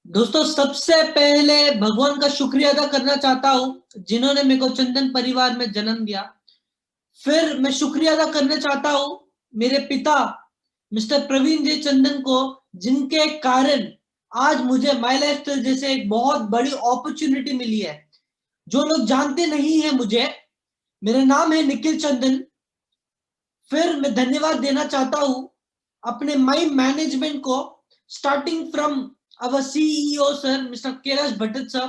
दोस्तों, सबसे पहले भगवान का शुक्रिया अदा करना चाहता हूं जिन्होंने मेरे को चंदन परिवार में जन्म दिया। फिर मैं शुक्रिया अदा करना चाहता हूं मेरे पिता मिस्टर प्रवीण जी चंदन को, जिनके कारण आज मुझे माई लाइफस्टाइल जैसे एक बहुत बड़ी अपॉर्चुनिटी मिली है। जो लोग जानते नहीं है मुझे, मेरा नाम है निखिल चंदन। फिर मैं धन्यवाद देना चाहता हूं अपने माई मैनेजमेंट को, starting from our CEO sir mister Kailash Bhatt sir,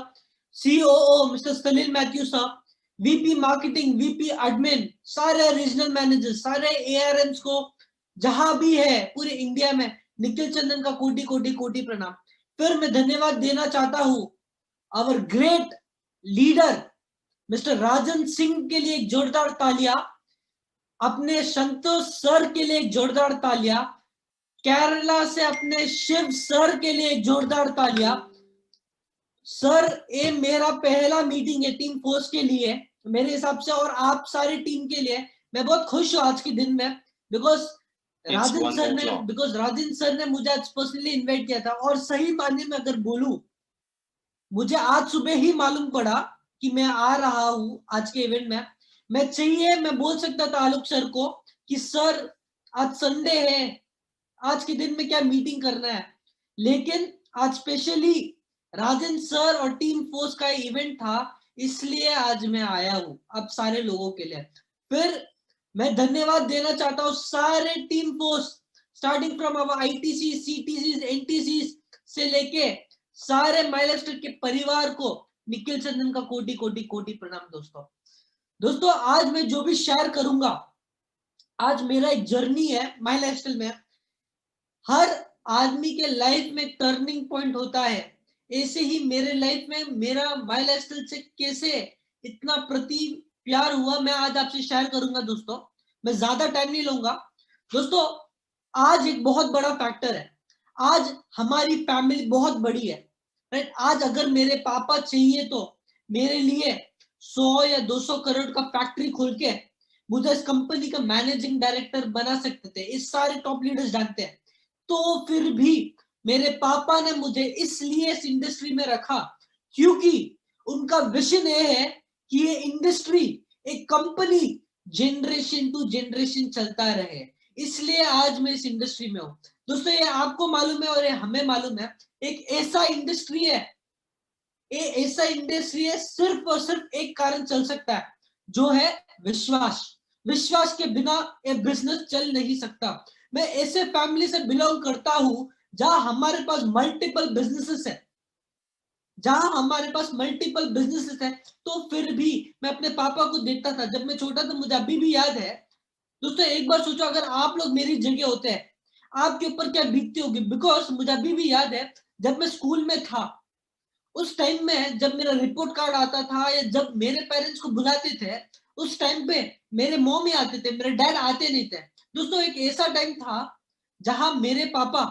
COO mister Salil Matthew sir, VP marketing, VP admin, सारे रीजनल मैनेजर, सारे एआरएम्स को जहां भी है पूरे इंडिया में, निखिल चंदन का कोटि कोटि कोटि प्रणाम। फिर मैं धन्यवाद देना चाहता हूं our great leader mister Rajan Singh के लिए एक जोरदार तालियां, अपने संतोष सर के लिए एक जोरदार तालियां, केरला से अपने शिव सर के लिए एक जोरदार तालियां। सर, ये मेरा पहला मीटिंग है टीम फोर्स के लिए मेरे हिसाब से, और आप सारी टीम के लिए मैं बहुत खुश हूं आज के दिन में, बिकॉज राजन सर ने मुझे आज पर्सनली इनवाइट किया था। और सही मायने में अगर बोलूं, मुझे आज सुबह ही मालूम पड़ा कि मैं आ रहा हूं आज के इवेंट में। मैं बोल सकता था आलोक सर को कि सर, आज संडे है, आज के दिन में क्या मीटिंग करना है, लेकिन आज स्पेशली राजन सर और टीम फोर्स का इवेंट था, इसलिए आज मैं आया हूं अब सारे लोगों के लिए। फिर मैं धन्यवाद देना चाहता हूं सारे team force, starting from our ITC, CTC, NTC से लेके सारे माइलस्टोन के परिवार को निखिल चंदन का कोटि कोटि कोटि प्रणाम। दोस्तों, आज मैं जो भी शेयर करूंगा, आज मेरा एक जर्नी है माई लाइफस्टाइल में। हर आदमी के लाइफ में टर्निंग पॉइंट होता है, ऐसे ही मेरे लाइफ में मेरा माई लाइफस्टाइल से कैसे इतना प्रति प्यार हुआ, मैं आज आपसे शेयर करूंगा। दोस्तों, मैं ज्यादा टाइम नहीं लूंगा। दोस्तों, आज एक बहुत बड़ा फैक्टर है, आज हमारी फैमिली बहुत बड़ी है, राइट। आज अगर मेरे पापा चाहिए तो मेरे लिए 100 या 200 करोड़ का फैक्ट्री खोल के मुझे इस कंपनी का मैनेजिंग डायरेक्टर बना सकते थे, इस सारे टॉप लीडर्स जानते हैं। तो फिर भी मेरे पापा ने मुझे इसलिए इस इंडस्ट्री में रखा क्योंकि उनका विजन ये है कि ये इंडस्ट्री, एक कंपनी जनरेशन टू जनरेशन चलता रहे, इसलिए आज मैं इस इंडस्ट्री में हूं। दोस्तों, ये आपको मालूम है और ये हमें मालूम है, एक ऐसा इंडस्ट्री है, ये ऐसा इंडस्ट्री है, सिर्फ और सिर्फ एक कारण चल सकता है, जो है विश्वास। विश्वास के बिना ये बिजनेस चल नहीं सकता। मैं ऐसे फैमिली से बिलोंग करता हूं जहां हमारे पास मल्टीपल बिजनेसेस है, तो फिर भी मैं अपने पापा को देखता था जब मैं छोटा था, मुझे अभी भी याद है। दोस्तों, एक बार सोचो, अगर आप लोग मेरी जगह होते हैं, आपके ऊपर क्या बीतती होगी। बिकॉज मुझे अभी भी याद है, जब मैं स्कूल में था, उस टाइम में जब मेरा रिपोर्ट कार्ड आता था या जब मेरे पेरेंट्स को बुलाते थे, उस टाइम पे मेरे मॉम ही आते थे, मेरे डैड आते नहीं थे। दोस्तों, एक ऐसा टाइम था जहां मेरे पापा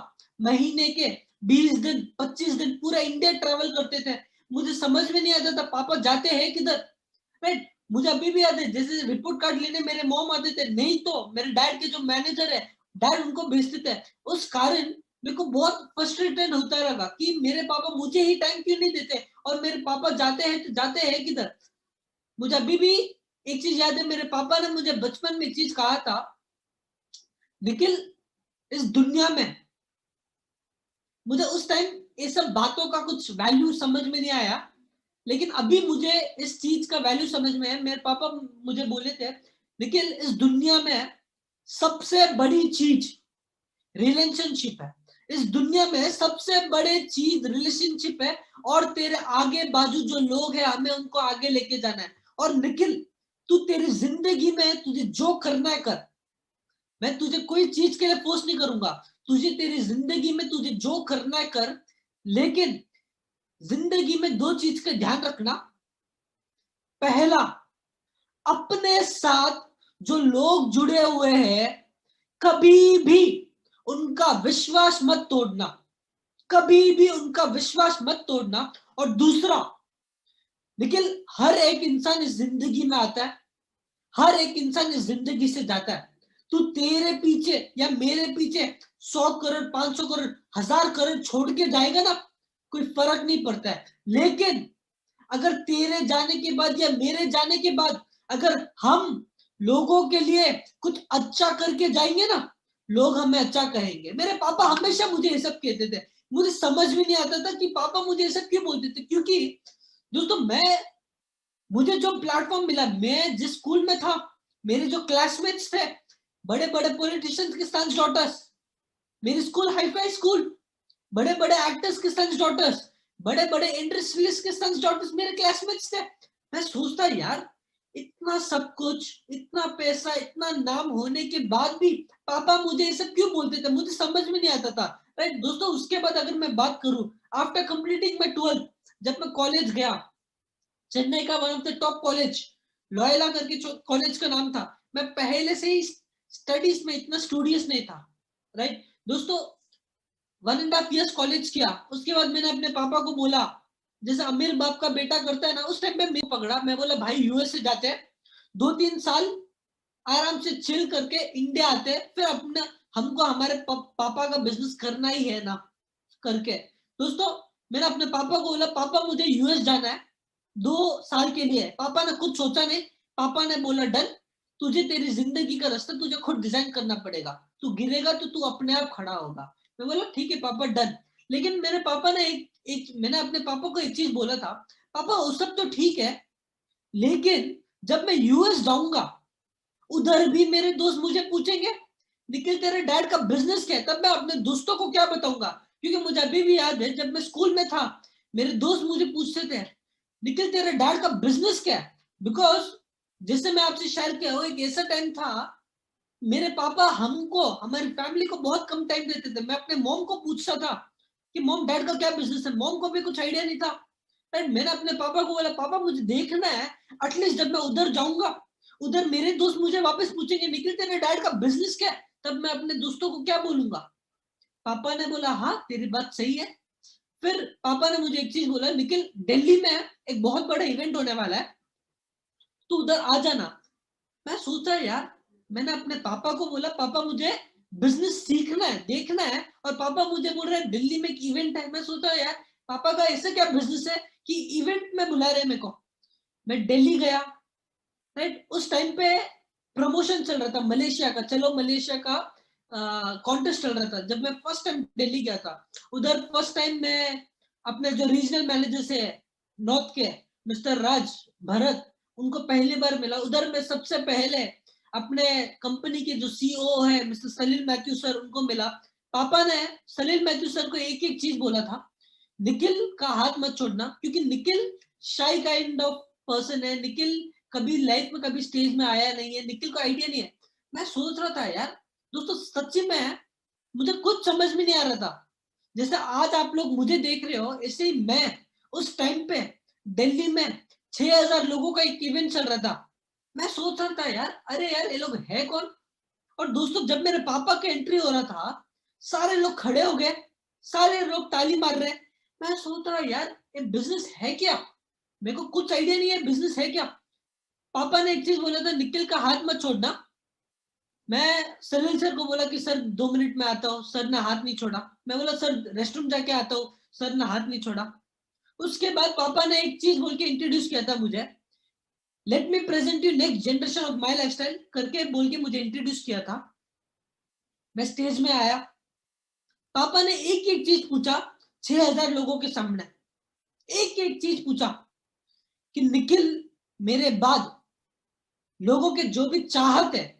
महीने के 20 दिन 25 दिन पूरा इंडिया ट्रेवल करते थे। मुझे समझ में नहीं आता था पापा जाते हैं किधर, राइट। मुझे अभी भी याद है, जैसे रिपोर्ट कार्ड लेने मेरे मॉम आते थे, नहीं तो मेरे डैड के जो मैनेजर है, डैड उनको भेजते थे। उस कारण मेरे को बहुत फ्रस्ट्रेटेड होता लगा कि मेरे पापा मुझे ही टाइम क्यों नहीं देते, और मेरे पापा जाते हैं तो जाते हैं किधर। मुझे अभी भी एक चीज याद है, मेरे पापा ने मुझे बचपन में एक चीज कहा था, निखिल, इस दुनिया में, मुझे उस टाइम ये सब बातों का कुछ वैल्यू समझ में नहीं आया, लेकिन अभी मुझे इस चीज का वैल्यू समझ में है। मेरे पापा मुझे बोले थे, निखिल, इस दुनिया में सबसे बड़ी चीज रिलेशनशिप है। इस दुनिया में सबसे बड़े चीज रिलेशनशिप है, और तेरे आगे बाजू जो लोग हैं, हमें उनको आगे लेके जाना है। और निखिल, तू तेरी जिंदगी में तुझे जो करना है कर, मैं तुझे कोई चीज के लिए फोर्स नहीं करूंगा। तुझे तेरी जिंदगी में तुझे जो करना है कर, लेकिन जिंदगी में दो चीज का ध्यान रखना। पहला, अपने साथ जो लोग जुड़े हुए हैं, कभी भी उनका विश्वास मत तोड़ना, कभी भी उनका विश्वास मत तोड़ना। और दूसरा, निखिल, हर एक इंसान इस जिंदगी में आता है, हर एक इंसान इस जिंदगी से जाता है। तू तेरे पीछे या मेरे पीछे 100 करोड़, 500 करोड़, 1000 करोड़ छोड़ के जाएगा ना, कोई फर्क नहीं पड़ता है। लेकिन अगर तेरे जाने के बाद या मेरे जाने के बाद अगर हम लोगों के लिए कुछ अच्छा करके जाएंगे ना, लोग हमें अच्छा कहेंगे। मेरे पापा हमेशा मुझे ये सब कहते थे, मुझे समझ भी नहीं आता था कि पापा मुझे ये सब क्यों बोलते थे। क्योंकि दोस्तों मुझे जो प्लेटफॉर्म मिला, मैं जिस स्कूल में था, मेरे जो क्लासमेट्स थे बड़े बड़े पॉलिटिशियंस के सन्स डॉटर्स, मेरी स्कूल हाईफाई स्कूल, बड़े बड़े एक्टर्स के सन्स डॉटर्स, बड़े बड़े इंडस्ट्रियलिस्ट के सन्स डॉटर्स मेरे क्लासमेट्स थे। मैं सोचता यार, इतना सब कुछ, इतना पैसा, इतना नाम होने के बाद भी पापा मुझे ये सब क्यों बोलते थे, मुझे समझ में नहीं आता था। राइट दोस्तों, उसके बाद अगर मैं बात करूं, आफ्टर कंप्लीटिंग माय 12th, जब मैं कॉलेज गया, चेन्नई का one of the top college, Loyola करके कॉलेज का नाम था। मैं पहले से ही स्टडीज में इतना स्टूडियस नहीं था। राइट दोस्तों, 1.5 years कॉलेज किया, उसके बाद मैंने अपने पापा को बोला, जैसे अमीर बाप का बेटा करता है ना, उस टाइम पे मैं पकड़ा, मैं बोला भाई यूएस से जाते हैं, 2-3 साल आराम से चिल करके इंडिया आते हैं, फिर अपना हमको हमारे पापा का बिजनेस करना ही है ना करके। दोस्तों, मैंने अपने पापा को बोला पापा मुझे यूएस जाना है 2 साल के लिए। पापा ने कुछ सोचा नहीं, पापा ने बोला डन, तुझे तेरी जिंदगी का रास्ता तुझे खुद डिजाइन करना पड़ेगा, तू गिरेगा तो तू अपने आप खड़ा होगा। मैं बोला ठीक है पापा डन। लेकिन मेरे पापा ने मैंने अपने पापा को एक चीज बोला था, पापा वो सब तो ठीक है, लेकिन जब मैं यूएस जाऊंगा उधर भी मेरे दोस्त मुझे पूछेंगे निखिल तेरे डैड का बिजनेस क्या है, तब मैं अपने दोस्तों को क्या बताऊंगा। क्योंकि मुझे अभी भी याद है जब मैं स्कूल में था, मेरे दोस्त मुझे पूछते थे निखिल तेरे डैड का बिजनेस क्या है। बिकॉज जैसे मैं आपसे शेयर किया हूं, एक ऐसा टाइम था, मेरे पापा हमको, हमारी फैमिली को बहुत कम टाइम देते थे। मैं अपने मॉम को पूछता था कि मॉम डैड का क्या बिजनेस है, मॉम को भी कुछ आइडिया नहीं था। मैंने अपने पापा को बोला पापा मुझे देखना है, एटलीस्ट जब मैं उधर जाऊंगा, उधर मेरे दोस्त मुझे वापस पूछेंगे निखिल तेरे डैड का बिजनेस क्या है, तब मैं अपने दोस्तों को क्या बोलूंगा। पापा ने बोला हाँ तेरी बात सही है। फिर पापा ने मुझे एक चीज बोला, निखिल दिल्ली में एक बहुत बड़ा इवेंट होने वाला है, तू उधर आ जाना। मैं सोचा यार, मैंने अपने पापा को बोला पापा मुझे बिजनेस सीखना है, देखना है, और पापा मुझे बोल रहे हैं दिल्ली में एक इवेंट है। मैं सोचा यार पापा का ऐसा क्या बिजनेस है कि इवेंट में बुला रहे मेरे को। मैं दिल्ली गया। राइट उस टाइम पे प्रमोशन चल रहा था मलेशिया का, चलो मलेशिया का कॉन्टेस्ट चल रहा था। जब मैं फर्स्ट टाइम दिल्ली गया था, उधर फर्स्ट टाइम मैं अपने जो रीजनल मैनेजर से नॉर्थ के मिस्टर राज भरत, उनको पहली बार मिला उधर। मैं सबसे पहले अपने कंपनी के जो सीईओ है मिस्टर सलील मैथ्यू सर, उनको मिला। पापा ने सलील मैथ्यू सर को एक एक चीज बोला था, निखिल का हाथ मत छोड़ना, क्योंकि निखिल शाई काइंड ऑफ पर्सन है, निखिल कभी लाइफ में कभी स्टेज में आया नहीं है, निखिल को आइडिया नहीं है। मैं सोच रहा था यार दोस्तों, सच्ची में मुझे कुछ समझ में नहीं आ रहा था। जैसे आज आप लोग मुझे देख रहे हो, ऐसे ही मैं उस टाइम पे दिल्ली में 6,000 लोगों का एक इवेंट चल रहा था। मैं सोच रहा था यार, अरे यार ये लोग है कौन। और दोस्तों जब मेरे पापा का एंट्री हो रहा था, सारे लोग खड़े हो गए, सारे लोग ताली मार रहे हैं। मैं सोच रहा यार ये बिजनेस है क्या, मेरे को कुछ आइडिया नहीं है बिजनेस है क्या। पापा ने एक चीज बोला था, निखिल का हाथ मत छोड़ना। मैं सलील सर को बोला कि सर 2 मिनट में आता हूँ, सर ने हाथ नहीं छोड़ा। मैं बोला सर रेस्टरूम जाके आता हूँ, सर ने हाथ नहीं छोड़ा। उसके बाद पापा ने एक चीज बोल के इंट्रोड्यूस किया था मुझे, let me present you next generation of my lifestyle करके बोल के मुझे इंट्रोड्यूस किया था। मैं स्टेज में आया, पापा ने एक एक चीज पूछा 6,000 लोगों के सामने, एक एक चीज पूछा कि निखिल मेरे बाद लोगों के जो भी चाहत है,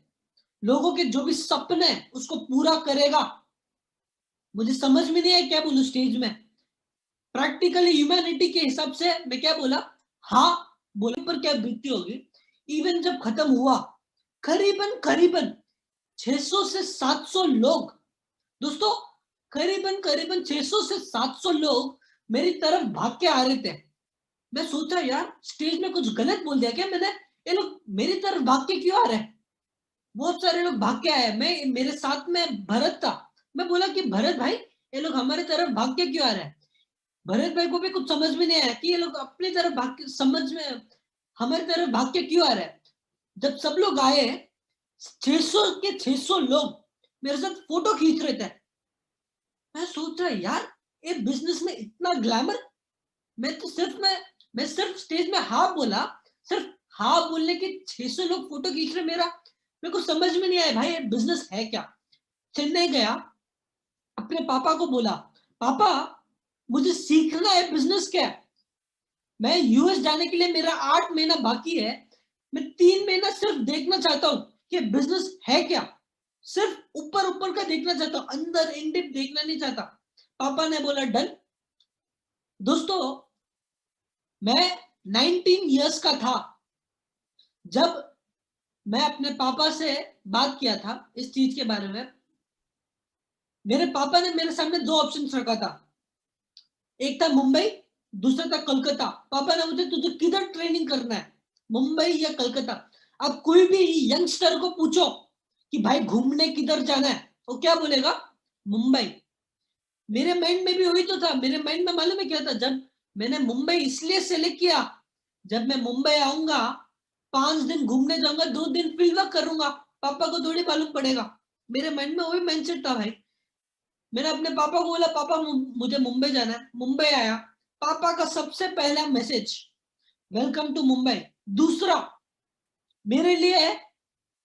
लोगों के जो भी सपने हैं, उसको पूरा करेगा। मुझे समझ में नहीं आया क्या बोलूं स्टेज में। प्रैक्टिकली ह्यूमैनिटी के हिसाब से मैं क्या बोला, हाँ बोले, पर क्या बीतती होगी। इवेंट जब खत्म हुआ, करीबन करीबन 600 से 700 लोग, दोस्तों करीबन करीबन 600 से 700 लोग मेरी तरफ भाग के आ रहे थे। मैं सोचा यार स्टेज में कुछ गलत बोल दिया क्या मैंने, ये लोग मेरी तरफ भाग के क्यों आ रहे हैं। बहुत सारे लोग भाग के आए, मैं मेरे साथ में भरत था। मैं बोला कि भरत भाई ये लोग हमारी तरफ भाग के क्यों आ रहे हैं। भरत भाई को भी कुछ समझ में नहीं आया कि ये लोग अपनी तरफ भाग के, समझ में हमारी तरफ भाग के क्यों आ रहे हैं। जब सब लोग आए, 600 के 600 लोग मेरे साथ फोटो खींच रहे थे। मैं सोच रहा यार ये बिजनेस में इतना ग्लैमर। मैं सिर्फ स्टेज में हाँ बोला, सिर्फ हाँ बोलने के 600 लोग फोटो खींच रहे मेरा। मेरे को समझ में नहीं आया भाई ये बिजनेस है क्या। चेन्नई गया, अपने पापा को बोला, पापा मुझे सीखना है बिजनेस क्या है। मैं यूएस जाने के लिए मेरा 8 महीना बाकी है, मैं 3 महीना सिर्फ देखना चाहता हूँ कि बिजनेस है क्या। सिर्फ ऊपर ऊपर का देखना चाहता हूँ, अंदर इन डेप्थ देखना नहीं चाहता। पापा ने बोला डन। दोस्तों मैं 19 इयर्स का था जब मैं अपने पापा से बात किया था इस चीज के बारे में। मेरे पापा ने मेरे सामने दो ऑप्शन रखा था, एक था मुंबई, दूसरा था कोलकाता। पापा ने मुझे तुझे किधर ट्रेनिंग करना है, मुंबई या कोलकाता। अब कोई भी यंगस्टर को पूछो कि भाई घूमने किधर जाना है, वो क्या बोलेगा, मुंबई। मेरे माइंड में भी वही तो था। मेरे माइंड में मालूम है क्या था, जब मैंने मुंबई इसलिए सेलेक्ट किया, जब मैं मुंबई आऊंगा 5 दिन घूमने जाऊंगा, 2 दिन फील्ड वर्क करूंगा, पापा को थोड़ी मालूम पड़ेगा। मेरे माइंड में वही माइंडसेट था भाई। मैंने अपने पापा को बोला पापा मुझे मुंबई जाना है। मुंबई आया, पापा का सबसे पहला मैसेज वेलकम टू मुंबई। दूसरा मेरे लिए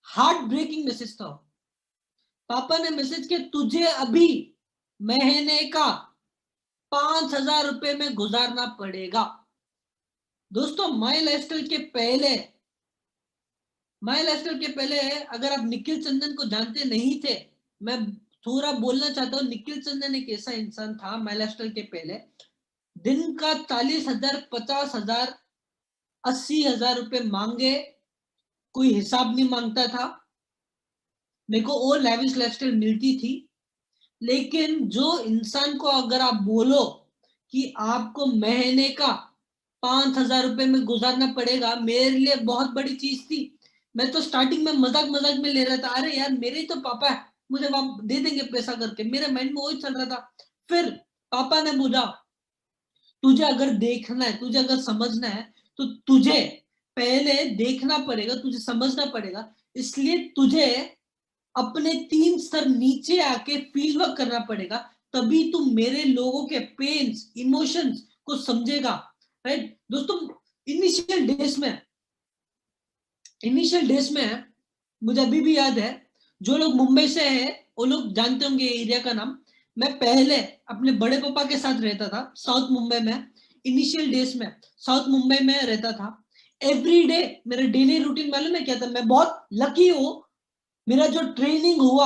हार्ट ब्रेकिंग मैसेज था। पापा ने मैसेज किया तुझे अभी महीने का 5,000 रुपए में गुजारना पड़ेगा। दोस्तों माई लाइफस्टाइल के पहले अगर आप निखिल चंदन को जानते नहीं थे, मैं थोड़ा बोलना चाहता हूँ। निखिल चंदन एक ऐसा इंसान था माई लाइफस्टाइल के पहले, दिन का 40,000, 50,000, 80,000 रुपए मांगे, कोई हिसाब नहीं मांगता था। मेरे को वो लैविश लाइफस्टाइल मिलती थी। लेकिन जो इंसान को अगर आप बोलो कि आपको महीने का 5,000 रुपए में गुजारना पड़ेगा, मेरे लिए बहुत बड़ी चीज थी। मैं तो स्टार्टिंग में मजाक मजाक में ले रहा था, अरे यार मेरे ही तो पापा है, मुझे दे देंगे पैसा करके। मेरे माइंड में वही चल रहा था। फिर पापा ने बोला तुझे अगर देखना है, तुझे अगर समझना है, तो तुझे पहले देखना पड़ेगा, तुझे समझना पड़ेगा। इसलिए तुझे अपने 3 स्तर नीचे आके फील वर्क करना पड़ेगा, तभी तू मेरे लोगों के पेन्स इमोशंस को समझेगा। राइट दोस्तों, इनिशियल डेज में मुझे अभी भी याद है, जो लोग मुंबई से है वो लोग जानते होंगे एरिया का नाम। मैं पहले अपने बड़े पापा के साथ रहता था साउथ मुंबई में। इनिशियल डेज में साउथ मुंबई में रहता था। एवरी डे मेरा डेली रूटीन मालूम है क्या था, मैं बहुत लकी हूँ। मेरा जो ट्रेनिंग हुआ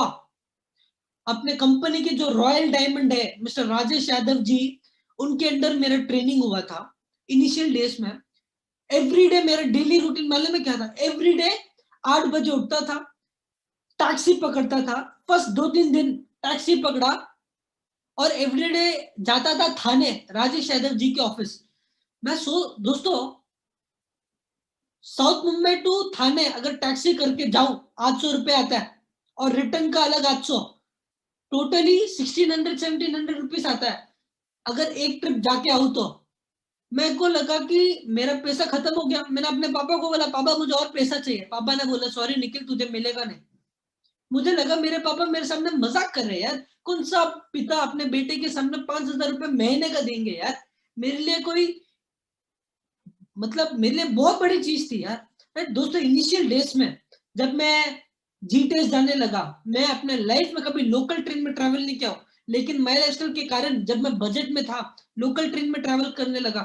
अपने कंपनी के जो रॉयल डायमंड है मिस्टर राजेश यादव जी, उनके अंडर मेरा ट्रेनिंग हुआ था इनिशियल डेज में। एवरी डे मेरा डेली रूटीन मालूम है क्या था, एवरी डे 8 बजे उठता था, टैक्सी पकड़ता था। फर्स्ट 2-3 दिन टैक्सी पकड़ा और एवरीडे जाता था थाने राजेश यादव जी के ऑफिस। दोस्तों साउथ मुंबई टू थाने अगर टैक्सी करके जाऊं 800 रुपए आता है, और रिटर्न का अलग 800, टोटली 1600-1700 रुपीज आता है अगर एक ट्रिप जाके आऊं तो। मेरे को लगा कि मेरा पैसा खत्म हो गया। मैंने अपने पापा को बोला पापा मुझे और पैसा चाहिए। पापा ने बोला सॉरी निखिल तुझे मिलेगा नहीं। मुझे लगा मेरे पापा मेरे सामने मजाक कर रहे हैं यार, कौन सा पिता अपने बेटे के सामने 5,000 रुपए महीने का देंगे यार। मेरे लिए कोई मतलब मेरे लिए बहुत बड़ी चीज थी यार। दोस्तों इनिशियल डेज में जब मैं जी टेस्ट जाने लगा, मैं अपने लाइफ में कभी लोकल ट्रेन में ट्रैवल नहीं किया, लेकिन माई लाइफस्टाइल के कारण जब मैं बजट में था लोकल ट्रेन में ट्रैवल करने लगा।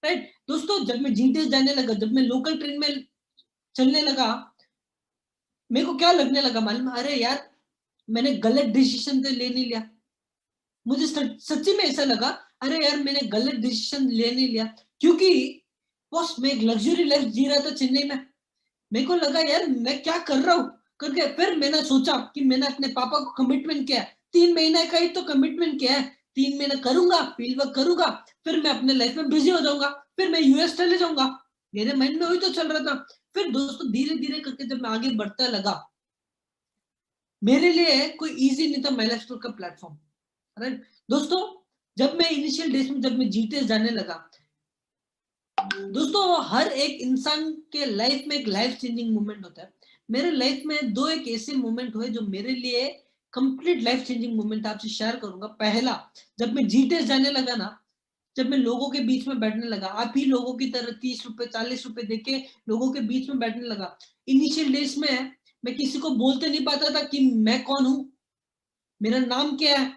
राइट दोस्तों, जब मैं जी टेस्ट जाने लगा, जब मैं लोकल ट्रेन में चलने लगा, मेरे को क्या लगने लगा मालूम, अरे यार मैंने गलत डिसीजन तो ले नहीं लिया। मुझे सच्ची में ऐसा लगा, अरे यार मैंने गलत डिसीजन ले नहीं लिया। क्योंकि बॉस मैं एक लग्जरी लाइफ जी रहा था चेन्नई में। मेरे को लगा यार मैं क्या कर रहा हूँ करके। फिर मैंने सोचा कि मैंने अपने पापा को कमिटमेंट किया है, 3 महीने का ही तो कमिटमेंट किया है, 3 महीने करूंगा फील्ड वर्क करूंगा, फिर मैं अपने लाइफ में बिजी हो जाऊंगा, फिर मैं यूएस चले जाऊंगा। मेरे माइंड में वही तो चल रहा था। फिर दोस्तों धीरे धीरे करके जब मैं आगे बढ़ता लगा, मेरे लिए कोई इजी नहीं था माइलस्टोन का प्लेटफॉर्म। राइट दोस्तों, जब मैं इनिशियल डेज में जब मैं जीते जाने लगा, दोस्तों हर एक इंसान के लाइफ में एक लाइफ चेंजिंग मोमेंट होता है। मेरे लाइफ में 2 एक ऐसे मोमेंट हुए जो मेरे लिए कंप्लीट लाइफ चेंजिंग मोमेंट आपसे शेयर करूंगा। पहला, जब मैं जी टेस्ट जाने लगा ना, जब मैं लोगों के बीच में बैठने लगा, आप ही लोगों की तरह 30 रुपए 40 रुपए देके लोगों के बीच में बैठने लगा। इनिशियल डेज में मैं किसी को बोलते नहीं पाता था कि मैं कौन हूं, मेरा नाम क्या है।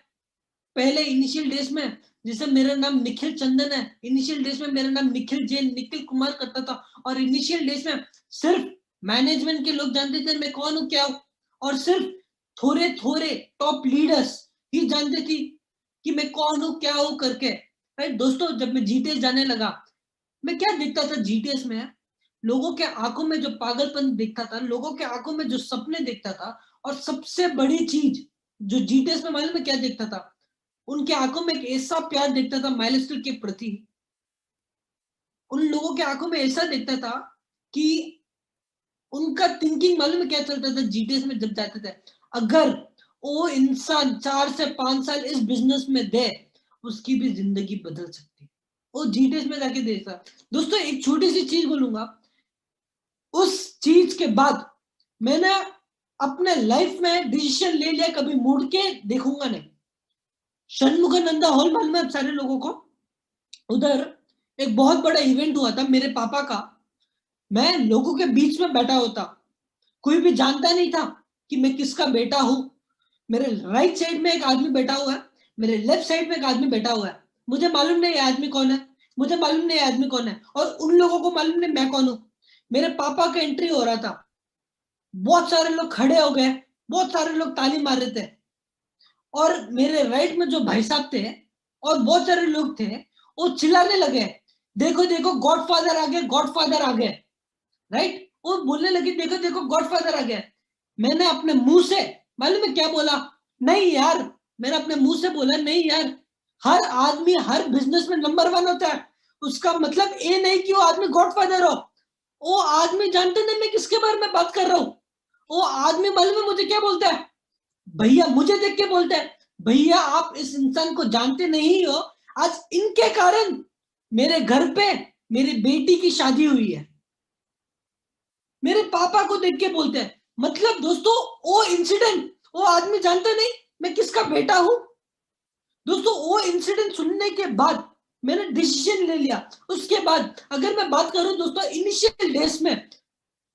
पहले इनिशियल डेज में जैसे मेरा नाम निखिल चंदन है, इनिशियल डेज में मेरा नाम निखिल जैन, निखिल कुमार करता था। और इनिशियल डेज में सिर्फ मैनेजमेंट के लोग जानते थे मैं कौन हूं क्या हूं, और सिर्फ थोड़े थोड़े टॉप लीडर्स ही जानते थी कि मैं कौन हूं क्या हूं करके। राइट दोस्तों, जब मैं जीटीएस जाने लगा, मैं क्या देखता था जीटीएस में, लोगों के आंखों में जो पागलपन दिखता था, लोगों के आंखों में जो सपने दिखता था, और सबसे बड़ी चीज जो जीटीएस में मालूम में क्या देखता था, उनके आंखों में एक ऐसा प्यार दिखता था माइलस्टोन के प्रति। उन लोगों के आंखों में ऐसा दिखता था कि उनका थिंकिंग मालूम है क्या चलता था जीटीएस में जब जाते थे, अगर वो इंसान 4 से 5 साल इस बिजनेस में दे, उसकी भी जिंदगी बदल सकती है। वो जीटीएस में जाके देखता। दोस्तों एक छोटी सी चीज बोलूंगा, उस चीज के बाद मैंने अपने लाइफ में डिसीजन ले लिया, कभी मुड़ के देखूंगा नहीं। षणमुखानंदा हॉल मालूम है आप सारे लोगों को, उधर एक बहुत बड़ा इवेंट हुआ था मेरे पापा का। मैं लोगों के बीच में बैठा होता, कोई भी जानता नहीं था कि मैं किसका बेटा हूं। मेरे राइट साइड में एक आदमी बैठा हुआ है, मेरे लेफ्ट साइड में एक आदमी बैठा हुआ है। मुझे मालूम नहीं ये आदमी कौन है, मुझे मालूम नहीं ये आदमी कौन है, और उन लोगों को मालूम नहीं मैं कौन हूं। मेरे पापा का एंट्री हो रहा था, बहुत सारे लोग खड़े हो गए, बहुत सारे लोग ताली मार रहे थे, और मेरे राइट में जो भाई साहब थे और बहुत सारे लोग थे, वो चिल्लाने लगे, देखो देखो गॉडफादर आ गए, गॉडफादर आ गए। राइट, वो बोलने लगे देखो देखो गॉडफादर आ गया। मैंने अपने मुंह से मालूम है क्या बोला, नहीं यार, मैंने अपने मुंह से बोला नहीं यार, हर आदमी हर बिजनेस में नंबर 1 होता है, उसका मतलब ये नहीं कि वो आदमी गॉडफादर हो। वो आदमी जानते नहीं मैं किसके बारे में बात कर रहा हूँ। वो आदमी मालूम है मुझे क्या बोलता है, भैया मुझे देख के बोलता है, भैया आप इस इंसान को जानते नहीं हो, आज इनके कारण मेरे घर पे मेरी बेटी की शादी हुई है। मेरे पापा को देख के बोलते हैं, मतलब दोस्तों वो इंसिडेंट, वो आदमी जानता नहीं मैं किसका बेटा हूं। दोस्तों वो इंसिडेंट सुनने के बाद मैंने डिसीजन ले लिया। उसके बाद अगर मैं बात करूं दोस्तों, इनिशियल डेज में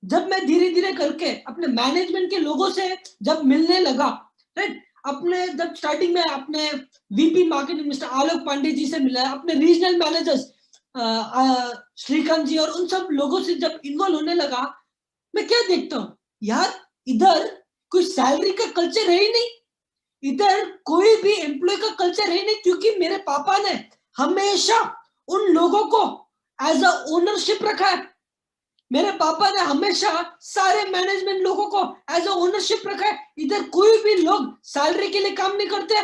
जब मैं धीरे धीरे करके अपने मैनेजमेंट के लोगों से जब मिलने लगा, राइट, अपने जब स्टार्टिंग में अपने वीपी मार्केटिंग मिस्टर आलोक पांडे जी से मिला, अपने रीजनल मैनेजर्स श्रीकांत जी और उन सब लोगों से जब इन्वॉल्व होने लगा, मैं क्या देखता हूँ यार, इधर कोई सैलरी का कल्चर है ही नहीं, इधर कोई भी एम्प्लॉय का कल्चर है नहीं, क्योंकि मेरे पापा ने हमेशा उन लोगों को एज अ ओनरशिप रखा है। मेरे पापा ने हमेशा सारे मैनेजमेंट लोगों को एज अ ओनरशिप रखा है। इधर कोई भी लोग सैलरी के लिए काम नहीं करते,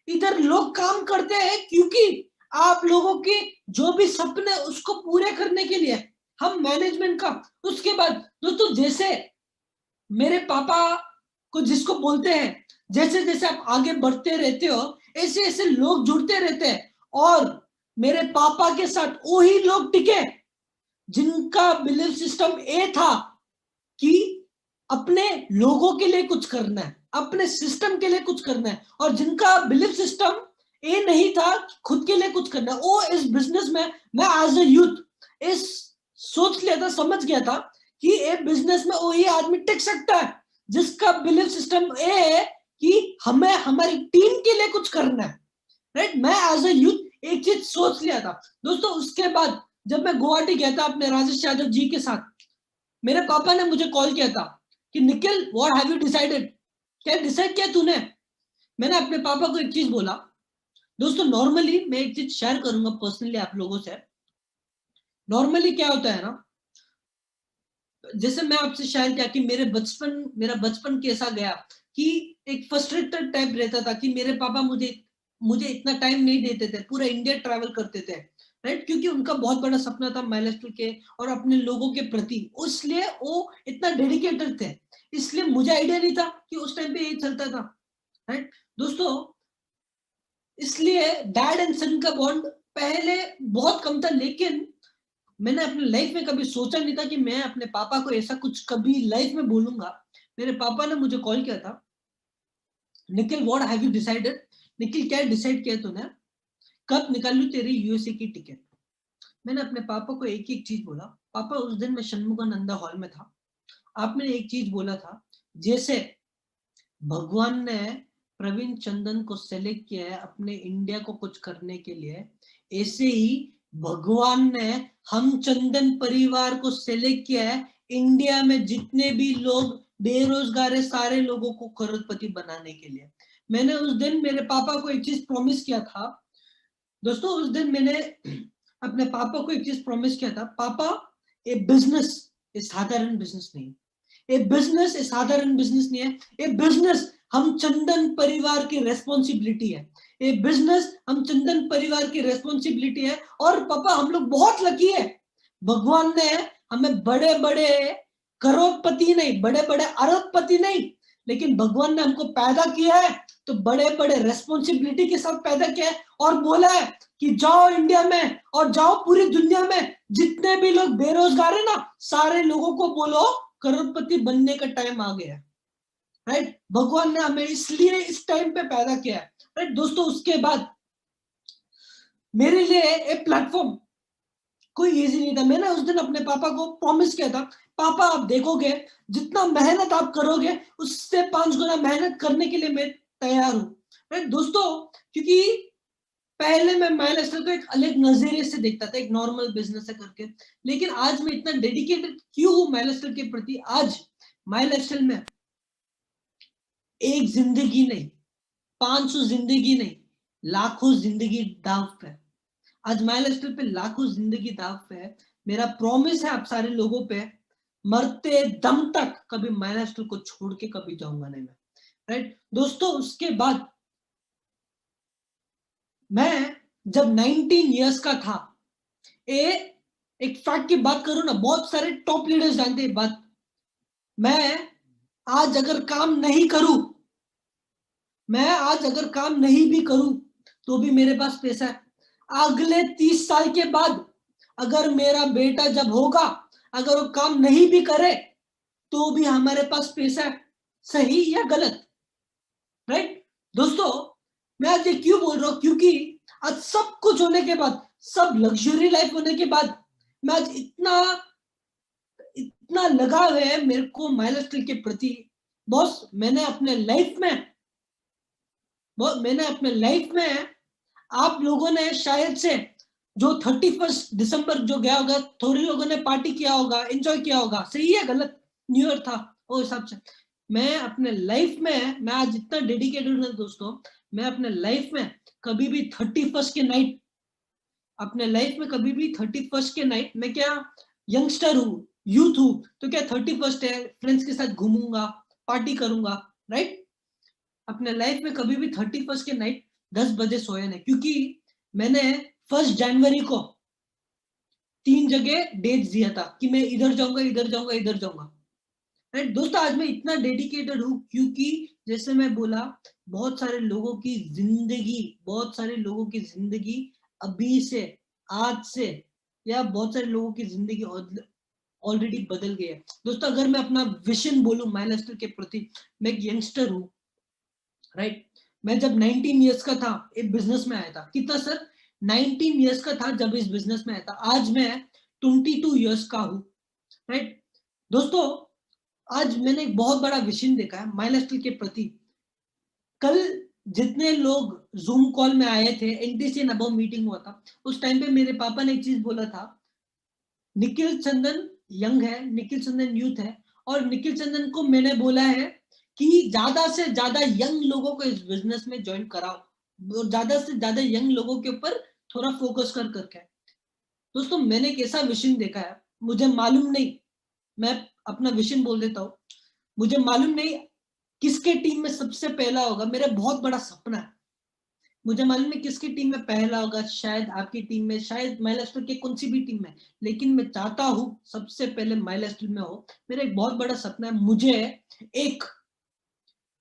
इधर लोग काम करते हैं क्योंकि आप लोगों के जो भी सपने उसको पूरे करने के लिए हम मैनेजमेंट का। उसके बाद दोस्तों जैसे मेरे पापा को जिसको बोलते हैं, जैसे जैसे आप आगे बढ़ते रहते हो ऐसे ऐसे लोग जुड़ते रहते हैं, और मेरे पापा के साथ वही लोग टिके जिनका बिलीफ सिस्टम ये था कि अपने लोगों के लिए कुछ करना है, अपने सिस्टम के लिए कुछ करना है, और जिनका बिलीफ सिस्टम ये नहीं था खुद के लिए कुछ करना है, वो इस बिजनेस में, मैं एज अ यूथ इस सोच लिया था, समझ गया था कि ये बिजनेस में वही आदमी टिक सकता है जिसका बिलीफ सिस्टम ये है कि हमें हमारी टीम के लिए कुछ करना है। राइट, मैं एज अ यूथ एक चीज सोच लिया था दोस्तों। उसके बाद जब मैं गुवाहाटी गया था अपने राजेश यादव जी के साथ, मेरे पापा ने मुझे कॉल किया था कि Nikhil what have you decided, क्या डिसाइड किया तूने। मैंने अपने पापा को एक चीज बोला। दोस्तों नॉर्मली मैं एक चीज शेयर करूंगा पर्सनली आप लोगों से, नॉर्मली क्या होता है ना, जैसे मैं आपसे शेयर किया कि मेरा बचपन कैसा गया, कि एक फ्रस्ट्रेटेड टाइप रहता था कि मेरे पापा मुझे मुझे इतना टाइम नहीं देते थे, पूरा इंडिया ट्रैवल करते थे, राइट, क्योंकि उनका बहुत बड़ा सपना था माइलस्टोन के और अपने लोगों के प्रति, इसलिए वो इतना डेडिकेटेड थे। इसलिए मुझे आइडिया नहीं था कि उस टाइम पे यही चलता था। राइट दोस्तों, इसलिए डैड एंड सन का बॉन्ड पहले बहुत कम था, लेकिन मैंने अपने लाइफ में कभी सोचा नहीं था कि मैं अपने पापा को ऐसा कुछ कभी लाइफ में बोलूंगा। मेरे पापा ने मुझे कॉल किया था Nikhil what have you decided? Nikhil क्या डिसाइड किया तूने? कब निकालूं तेरी यूएसए की टिकट? मैंने अपने पापा को एक एक चीज बोला। पापा उस दिन मैं षणमुगानंदा हॉल में था, आपने एक चीज बोला था, जैसे भगवान ने प्रवीण चंदन को सेलेक्ट किया है अपने इंडिया को कुछ करने के लिए, ऐसे ही भगवान ने हम चंदन परिवार को सेलेक्ट किया है इंडिया में जितने भी लोग बेरोजगार है सारे लोगों को करोड़पति बनाने के लिए। मैंने उस दिन मेरे पापा को एक चीज प्रॉमिस किया था दोस्तों, उस दिन मैंने अपने पापा को एक चीज प्रॉमिस किया था, पापा ए बिजनेस साधारण बिजनेस नहीं, ए बिजनेस साधारण बिजनेस नहीं है, ए बिजनेस हम चंदन परिवार की रेस्पॉन्सिबिलिटी है, ए बिजनेस हम चंदन परिवार की रेस्पॉन्सिबिलिटी है। और पापा हम लोग बहुत लकी है, भगवान ने हमें बड़े बड़े करोड़पति नहीं, बड़े बड़े अरबपति नहीं, लेकिन भगवान ने हमको पैदा किया है तो बड़े बड़े रेस्पॉन्सिबिलिटी के साथ पैदा किया है और बोला है कि जाओ इंडिया में और जाओ पूरी दुनिया में जितने भी लोग बेरोजगार है ना सारे लोगों को बोलो करोड़पति बनने का टाइम आ गया है। राइट, भगवान ने हमें इसलिए इस टाइम पे पैदा किया है। राइट दोस्तों, उसके बाद मेरे लिए एक प्लेटफॉर्म कोई इजी नहीं था। मैंने उस दिन अपने पापा को प्रॉमिस किया था, पापा आप देखोगे जितना मेहनत आप करोगे उससे 5 गुना मेहनत करने के लिए मैं तैयार हूं। राइट दोस्तों, क्योंकि पहले मैं माई लाइफस्टाइल को एक अलग नजरिए से देखता था, एक नॉर्मल बिजनेस है करके, लेकिन आज मैं इतना डेडिकेटेड क्यों हूं माई लाइफस्टाइल के प्रति? आज माई लाइफस्टाइल में एक जिंदगी नहीं, 500 जिंदगी नहीं, लाखों जिंदगी दाव पे। आज माई लाइफस्टाइल पे लाखों जिंदगी दाव पे है। मेरा प्रॉमिस है आप सारे लोगों पे, मरते दम तक कभी माई लाइफस्टाइल को छोड़ के कभी जाऊंगा नहीं मैं। राइट दोस्तों, उसके बाद मैं जब 19 इयर्स का था, एक फैक्ट की बात करूं ना, बहुत सारे टॉप लीडर्स जानते हैं बात, मैं आज अगर काम नहीं करूं, मैं आज अगर काम नहीं भी करूं तो भी मेरे पास पैसा है। अगले 30 साल के बाद अगर मेरा बेटा जब होगा, अगर वो काम नहीं भी करे तो भी हमारे पास पैसा है। सही या गलत? राइट दोस्तों, मैं आज ये क्यों बोल रहा हूं? क्योंकि आज सब कुछ होने के बाद, सब लग्जरी लाइफ होने के बाद, मैं आज इतना इतना लगाव है मेरे को माई लाइफस्टाइल के प्रति। बॉस मैंने अपने लाइफ में आप लोगों ने शायद से जो 31 दिसंबर जो गया होगा, थोड़े लोगों ने पार्टी किया होगा, एंजॉय किया होगा, सही है गलत? न्यू ईयर था वो हिसाब से। मैं अपने लाइफ में, मैं आज इतना डेडिकेटेड हूं दोस्तों, मैं अपने लाइफ में कभी भी 31 के नाइट, अपने लाइफ में कभी भी 31 के नाइट, मैं क्या यंगस्टर हूँ, यूथ हूँ, तो क्या 31 है फ्रेंड्स के साथ घूमूंगा, पार्टी करूंगा? राइट, अपने लाइफ में कभी भी 31 के नाइट 10 बजे सोया नहीं, क्योंकि मैंने 1 जनवरी को 3 जगह डेट दिया था कि मैं इधर जाऊंगा, इधर जाऊंगा, इधर जाऊंगा। राइट दोस्तों, आज मैं इतना डेडिकेटेड हूं क्योंकि जैसे मैं बोला, बहुत सारे लोगों की जिंदगी, बहुत सारे लोगों की जिंदगी अभी से, आज से, या बहुत सारे लोगों की जिंदगी ऑलरेडी बदल गई है। दोस्तों, अगर मैं अपना विजन बोलूं माई लाइफस्टाइल के प्रति, मैं एक यंगस्टर हूं। राइट, मैं जब 19 इयर्स का था एक बिजनेस में आया था। कितना सर? 19 इयर्स का था जब इस बिजनेस में आया था। आज मैं 22 इयर्स का हूं। राइट दोस्तों, आज मैंने एक बहुत बड़ा विजन देखा है माई लाइफस्टाइल के प्रति। कल जितने लोग जूम कॉल में आए थे, एनटीसी एंड अबव मीटिंग हुआ था, उस टाइम पे मेरे पापा ने एक चीज बोला था, निखिल चंदन यंग है, निखिल चंदन यूथ है, और निखिल चंदन को मैंने बोला है कि ज्यादा से ज्यादा यंग लोगों को इस बिजनेस में ज्वाइन कराओ और ज्यादा से ज्यादा यंग लोगों के ऊपर थोड़ा फोकस कर करके। दोस्तों, मैंने एक ऐसा विजन देखा है, मुझे मालूम नहीं, मैं अपना विजन बोल देता हूँ, मुझे मालूम नहीं किसके टीम में सबसे पहला होगा। मेरा बहुत बड़ा सपना है, मुझे मालूम नहीं किसकी टीम में पहला होगा, शायद आपकी टीम में, शायद माई लाइफस्टाइल के कौन सी भी टीम में, लेकिन मैं चाहता हूं सबसे पहले माई लाइफस्टाइल में हो। मेरा एक बहुत बड़ा सपना है, मुझे एक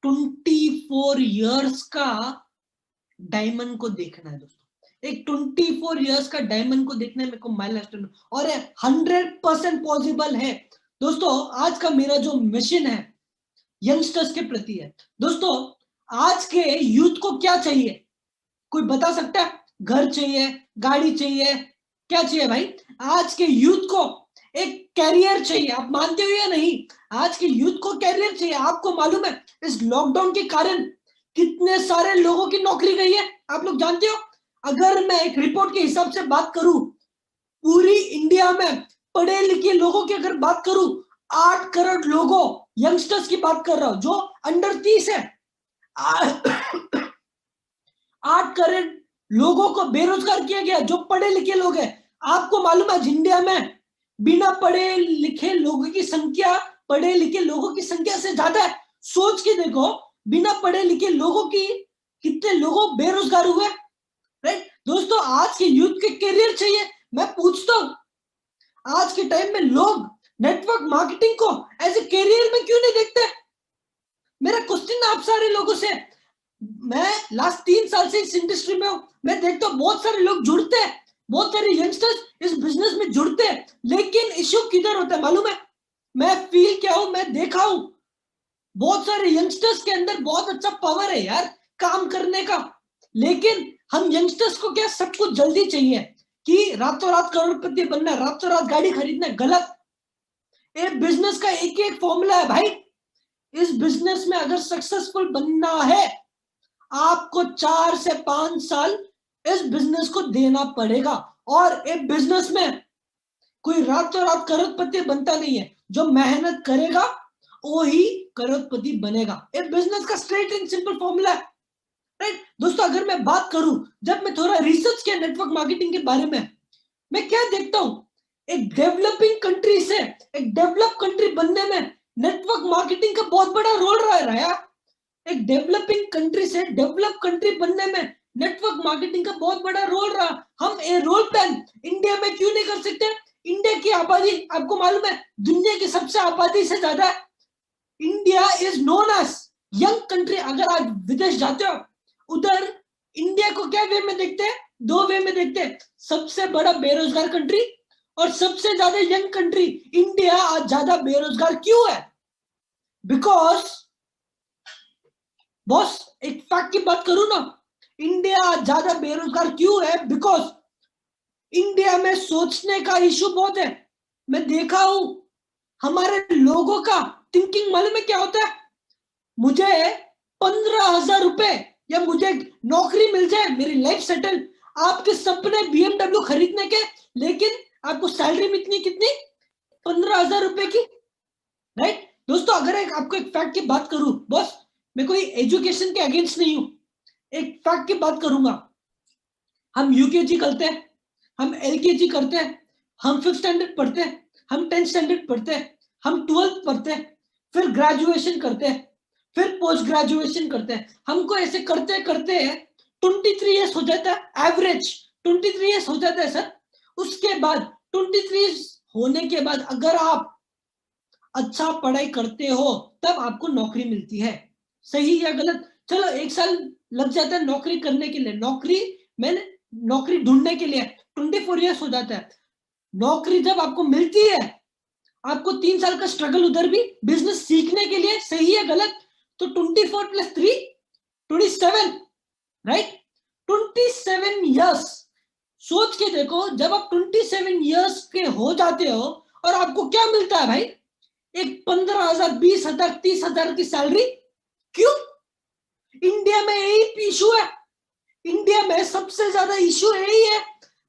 24 इयर्स का डायमंड को देखना है दोस्तों, एक 24 इयर्स का डायमंड को देखना है मेरे को माई लाइफस्टाइल में, और 100% पॉसिबल है। दोस्तों, आज का मेरा जो मिशन है यंगस्टर्स के प्रति है। दोस्तों, आज के यूथ को क्या चाहिए, कोई बता सकता है? घर चाहिए, गाड़ी चाहिए, क्या चाहिए भाई? आज के यूथ को एक कैरियर चाहिए, आप मानते हो या नहीं? आज के यूथ को कैरियर चाहिए। आपको मालूम है इस लॉकडाउन के कारण कितने सारे लोगों की नौकरी गई है, आप लोग जानते हो? अगर मैं एक रिपोर्ट के हिसाब से बात करूं, पूरी इंडिया में पढ़े लिखे लोगों की अगर बात करूं, 8 करोड़ लोगों, यंगस्टर्स की बात कर रहा हूं जो अंडर 30 है, 8 करोड़ लोगों को बेरोजगार किया गया जो पढ़े लिखे लोग हैं। आपको मालूम है इंडिया में बिना पढ़े लिखे लोगों की संख्या पढ़े लिखे लोगों की संख्या से ज्यादा है। सोच के देखो, बिना पढ़े लिखे लोगों की कितने लोगों बेरोजगार हुए। राइट दोस्तों, आज के यूथ के करियर चाहिए। मैं पूछता हूं, आज के टाइम में लोग नेटवर्क मार्केटिंग को एज ए करियर में क्यों नहीं देखते? मेरा क्वेश्चन आप सारे लोगों से, मैं लास्ट 3 साल से इस इंडस्ट्री में हूं, मैं देखता हूं बहुत सारे लोग जुड़ते हैं, बहुत सारे यंगस्टर्स इस बिजनेस में जुड़ते हैं, लेकिन इश्यू किधर होता है मालूम है? मैं फील क्या हूं, मैं देखा हूं बहुत सारे यंगस्टर्स के अंदर बहुत अच्छा पावर है यार काम करने का, लेकिन हम यंगस्टर्स को क्या सब कुछ जल्दी चाहिए कि रातों रात करोड़पति बनना, रातों रात गाड़ी खरीदना, गलत। ये बिजनेस का एक एक फॉर्मूला है भाई। इस बिजनेस में अगर सक्सेसफुल बनना है, आपको 4 से 5 साल इस बिजनेस को देना पड़ेगा। और एक बिजनेस में कोई रातों रात करोड़पति बनता नहीं है, जो मेहनत करेगा वो ही करोड़पति बनेगा। एक बिजनेस का स्ट्रेट एंड सिंपल फॉर्मूला है। राइट दोस्तों, अगर मैं बात करूं, जब मैं थोड़ा रिसर्च किया नेटवर्क मार्केटिंग के बारे में, मैं क्या देखता हूं, एक डेवलपिंग कंट्री से एक डेवलप कंट्री बनने में नेटवर्क मार्केटिंग का बहुत बड़ा रोल रहा है यार। एक डेवलपिंग कंट्री से डेवलप कंट्री बनने में नेटवर्क मार्केटिंग का बहुत बड़ा रोल रहा। हम ये रोल प्लान इंडिया में क्यों नहीं कर सकते? इंडिया की आबादी आपको मालूम है दुनिया की सबसे आबादी से ज्यादा है। India is known as young country. अगर आज विदेश जाते हो, उधर इंडिया को क्या वे में देखते हैं? 2 वे में देखते हैं, सबसे बड़ा बेरोजगार कंट्री और सबसे ज्यादा यंग कंट्री। इंडिया आज ज्यादा बेरोजगार क्यों है? बिकॉज बॉस, एक फैक्ट की बात करूं ना, इंडिया ज्यादा बेरोजगार क्यों है? बिकॉज इंडिया में सोचने का इशू बहुत है। मैं देखा हूं हमारे लोगों का थिंकिंग मालूम है क्या होता है? मुझे 15,000 रुपए या मुझे नौकरी मिल जाए, मेरी लाइफ सेटल। आपके सपने बीएमडब्ल्यू खरीदने के, लेकिन आपको सैलरी में इतनी कितनी? 15,000 रुपए की। राइट दोस्तों, अगर आपको एक फैक्ट की बात करूं बॉस, मैं कोई एजुकेशन के अगेंस्ट नहीं हूं, एक फैक्ट की बात करूंगा। हम यूकेजी करते हैं, हम एलकेजी करते हैं, हम 5th स्टैंडर्ड पढ़ते हैं, हम 10th स्टैंडर्ड पढ़ते हैं, हम 12th पढ़ते हैं, फिर ग्रेजुएशन करते हैं, फिर पोस्ट ग्रेजुएशन करते हैं। हमको ऐसे करते करते 23 ईयर्स हो जाता है, एवरेज 23 ईयर्स हो जाता है सर। उसके बाद 23 होने के बाद अगर आप अच्छा पढ़ाई करते हो तब आपको नौकरी मिलती है। सही या गलत? चलो 1 साल लग जाता है नौकरी करने के लिए, नौकरी मैंने नौकरी ढूंढने के लिए 24 ईयर्स हो जाता है। नौकरी जब आपको मिलती है, आपको 3 साल का स्ट्रगल उधर भी बिजनेस सीखने के लिए। सही है गलत? तो 24 + 3 27, राइट? 27 ईयर्स। सोच के देखो, जब आप 27 ईयर्स के हो जाते हो और आपको क्या मिलता है भाई? एक 15,000, 20,000, 30,000 की सैलरी। क्यों? इंडिया में यही इशू है। इंडिया में सबसे ज्यादा इशू यही है।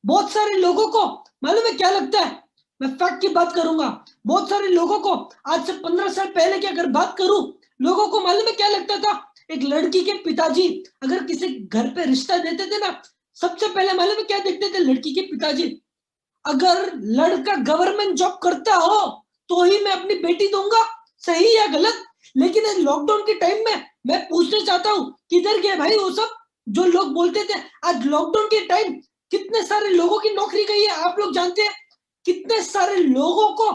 बहुत सारे लोगों को मालूम है क्या लगता है? मैं फैक्ट की बात करूंगा। बहुत सारे लोगों को आज से 15 साल पहले की अगर बात करूं, लोगों को मालूम है क्या लगता था? एक लड़की के पिताजी अगर किसी घर पे रिश्ता देते थे ना, सबसे पहले मालूम है क्या देखते थे लड़की के पिताजी? अगर लड़का गवर्नमेंट जॉब करता हो तो ही मैं अपनी बेटी दूंगा। सही या गलत? लेकिन लॉकडाउन के टाइम में मैं पूछना चाहता हूँ, किधर गए भाई वो सब जो लोग बोलते थे? आज लॉकडाउन के टाइम कितने सारे लोगों की नौकरी गई है, आप लोग जानते हैं? कितने सारे लोगों को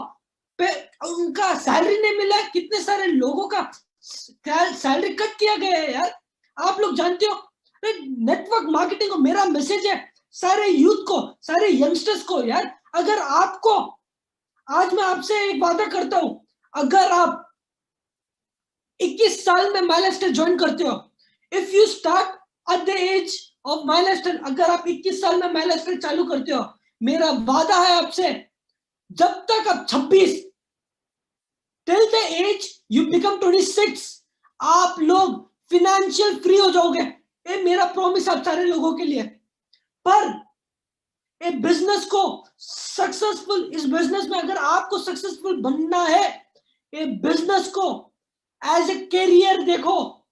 उनका सैलरी नहीं मिला है, कितने सारे लोगों का सैलरी कट किया गया है यार, आप लोग जानते हो? नेटवर्क मार्केटिंग को मेरा मैसेज है सारे यूथ को, सारे यंगस्टर्स को यार, अगर आपको, आज मैं आपसे एक वादा करता हूं, अगर आप 21 साल में माइलस्टोन ज्वाइन करते हो, if you start at the age of my lifestyle, अगर आप 21 साल में माई लाइफस्टाइल चालू करते हो, मेरा वादा है आपसे, जब तक आप 26 till the age you become 26 आप लोग फिनेंशियल फ्री हो जाओगे। ये मेरा प्रॉमिस आप सारे लोगों के लिए। पर ए बिजनेस को सक्सेसफुल, इस बिजनेस में अगर आपको सक्सेसफुल बनना है, ए बिजनेस को एज ए करियर देखो,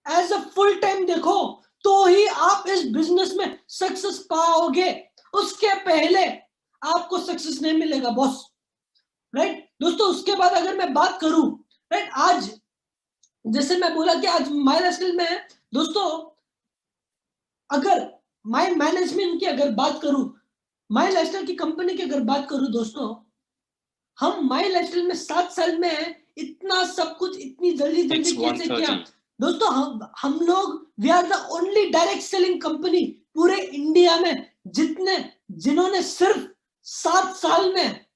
एज अ फुल टाइम देखो, तो ही आप इस बिजनेस में सक्सेस पाओगे। उसके पहले आपको सक्सेस नहीं मिलेगा बॉस, राइट दोस्तों। उसके बाद अगर मैं बात करूं, राइट, आज जैसे मैं बोला कि आज माई लाइफस्टाइल में दोस्तों, अगर माई मैनेजमेंट की अगर बात करूं, माई लाइफस्टाइल की कंपनी की अगर बात करूं दोस्तों, हम माई लाइफस्टाइल में 7 साल में इतना सब कुछ इतनी जल्दी जल्दी कैसे किया दोस्तों। हम लोग we are the only direct selling company पूरे इंडिया में जिन्होंने सिर्फ 7 साल में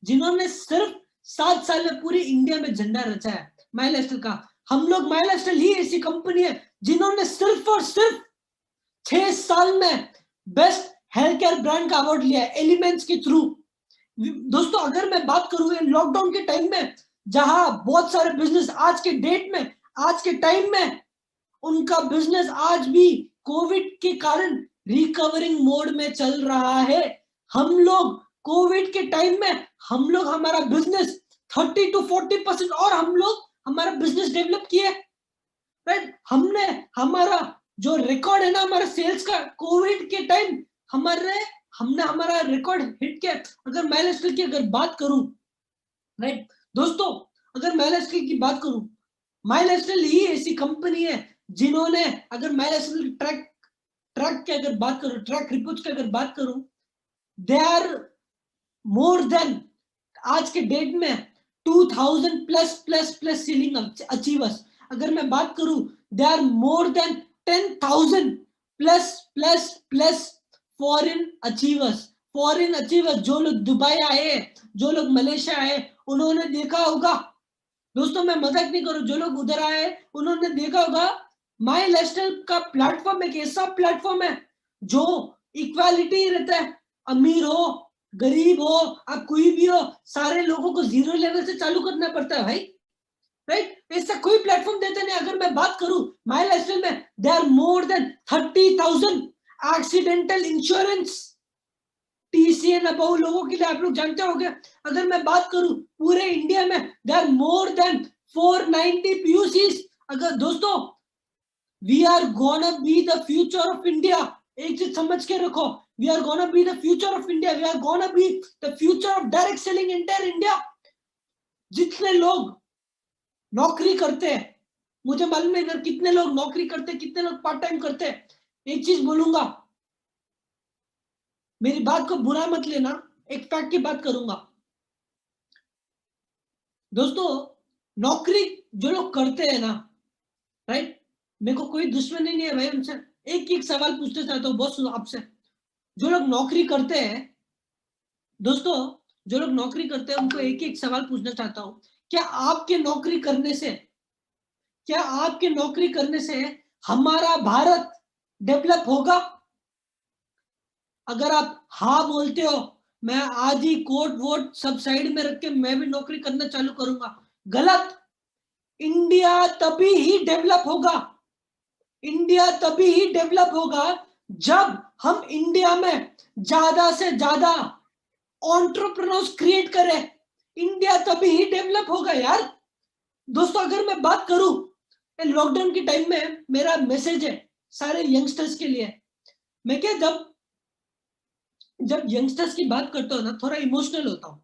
पूरे इंडिया में झंडा रचा है माई लाइफस्टाइल का। हम लोग माई लाइफस्टाइल ही ऐसी कंपनी है जिन्होंने सिर्फ और सिर्फ 6 साल में बेस्ट हेल्थ केयर ब्रांड का अवार्ड लिया है एलिमेंट्स के थ्रू। दोस्तों अगर मैं बात करूं लॉकडाउन के टाइम में, जहां बहुत सारे बिजनेस आज के टाइम में उनका बिजनेस आज भी कोविड के कारण रिकवरिंग मोड में चल रहा है। हम लोग कोविड के टाइम में हमारा बिजनेस 30 to 40% और हम लोग हमारा बिजनेस डेवलप किए, राइट। हमने हमारा जो रिकॉर्ड है ना हमारा सेल्स का, कोविड के टाइम हमने हमारा रिकॉर्ड हिट किया। अगर मैं लाइफस्टाइल की अगर बात करूं, राइट दोस्तों, अगर मैं लाइफस्टाइल की बात करूं, माई लाइफस्टाइल ही ऐसी कंपनी है जिन्होंने, अगर माई लाइफस्टाइल ट्रैक की अगर बात करूं, ट्रैक रिपोर्ट की अगर बात करूं, दे आर मोर देन आज के डेट में 2000 प्लस सीलिंग अचीवर्स। अगर मैं बात करूं, they are more than 10,000 plus foreign achievers. जो लोग दुबई आए, जो लोग मलेशिया आए, उन्होंने देखा होगा दोस्तों, मैं मजाक नहीं करूं, जो लोग उधर आए उन्होंने देखा होगा माई लाइफस्टाइल का प्लेटफॉर्म एक ऐसा प्लेटफॉर्म है जो इक्वालिटी रहता है। अमीर हो गरीब हो, आप कोई भी हो, सारे लोगों को जीरो लेवल से चालू करना पड़ता है भाई, राइट। ऐसा कोई प्लेटफॉर्म देते नहीं। अगर मैं बात करूं माई लाइफस्टाइल में, they are more than 30,000 accidental insurance TCN अबाउ लोगों के लिए आप लोग जानते होंगे। अगर मैं बात करूं पूरे इंडिया में, they are more than 490 PUCs। अगर दोस्तों, we are gonna be the future of India. एक चीज समझ के रखो, we are gonna be the future of India, we are gonna be the future of direct selling entire India. जितने लोग नौकरी करते हैं, मुझे मालूम नहीं इधर कितने लोग नौकरी करते हैं, कितने लोग पार्ट टाइम करते हैं। एक चीज बोलूंगा, मेरी बात को बुरा मत लेना, एक फैक्ट की बात करूंगा दोस्तों। नौकरी जो लोग करते हैं ना, राइट, मेरे को कोई दुश्मनी नहीं है भाई उनसे। एक सवाल पूछना चाहता हूँ बॉस आपसे, जो लोग नौकरी करते हैं दोस्तों, जो लोग नौकरी करते हैं उनको एक सवाल पूछना चाहता हूँ, क्या आपके नौकरी करने से हमारा भारत डेवलप होगा? अगर आप हाँ बोलते हो, मैं आज ही कोट वोट सब साइड में रख के मैं भी नौकरी करना चालू करूंगा। गलत। इंडिया तभी ही डेवलप होगा जब हम इंडिया में ज्यादा से ज्यादा एंटरप्रेन्योर्स क्रिएट करें। इंडिया तभी ही डेवलप होगा यार। दोस्तों अगर मैं बात करूं लॉकडाउन के टाइम में, मेरा मैसेज है सारे यंगस्टर्स के लिए। मैं क्या, जब यंगस्टर्स की बात करता हूं ना, थोड़ा इमोशनल होता हूं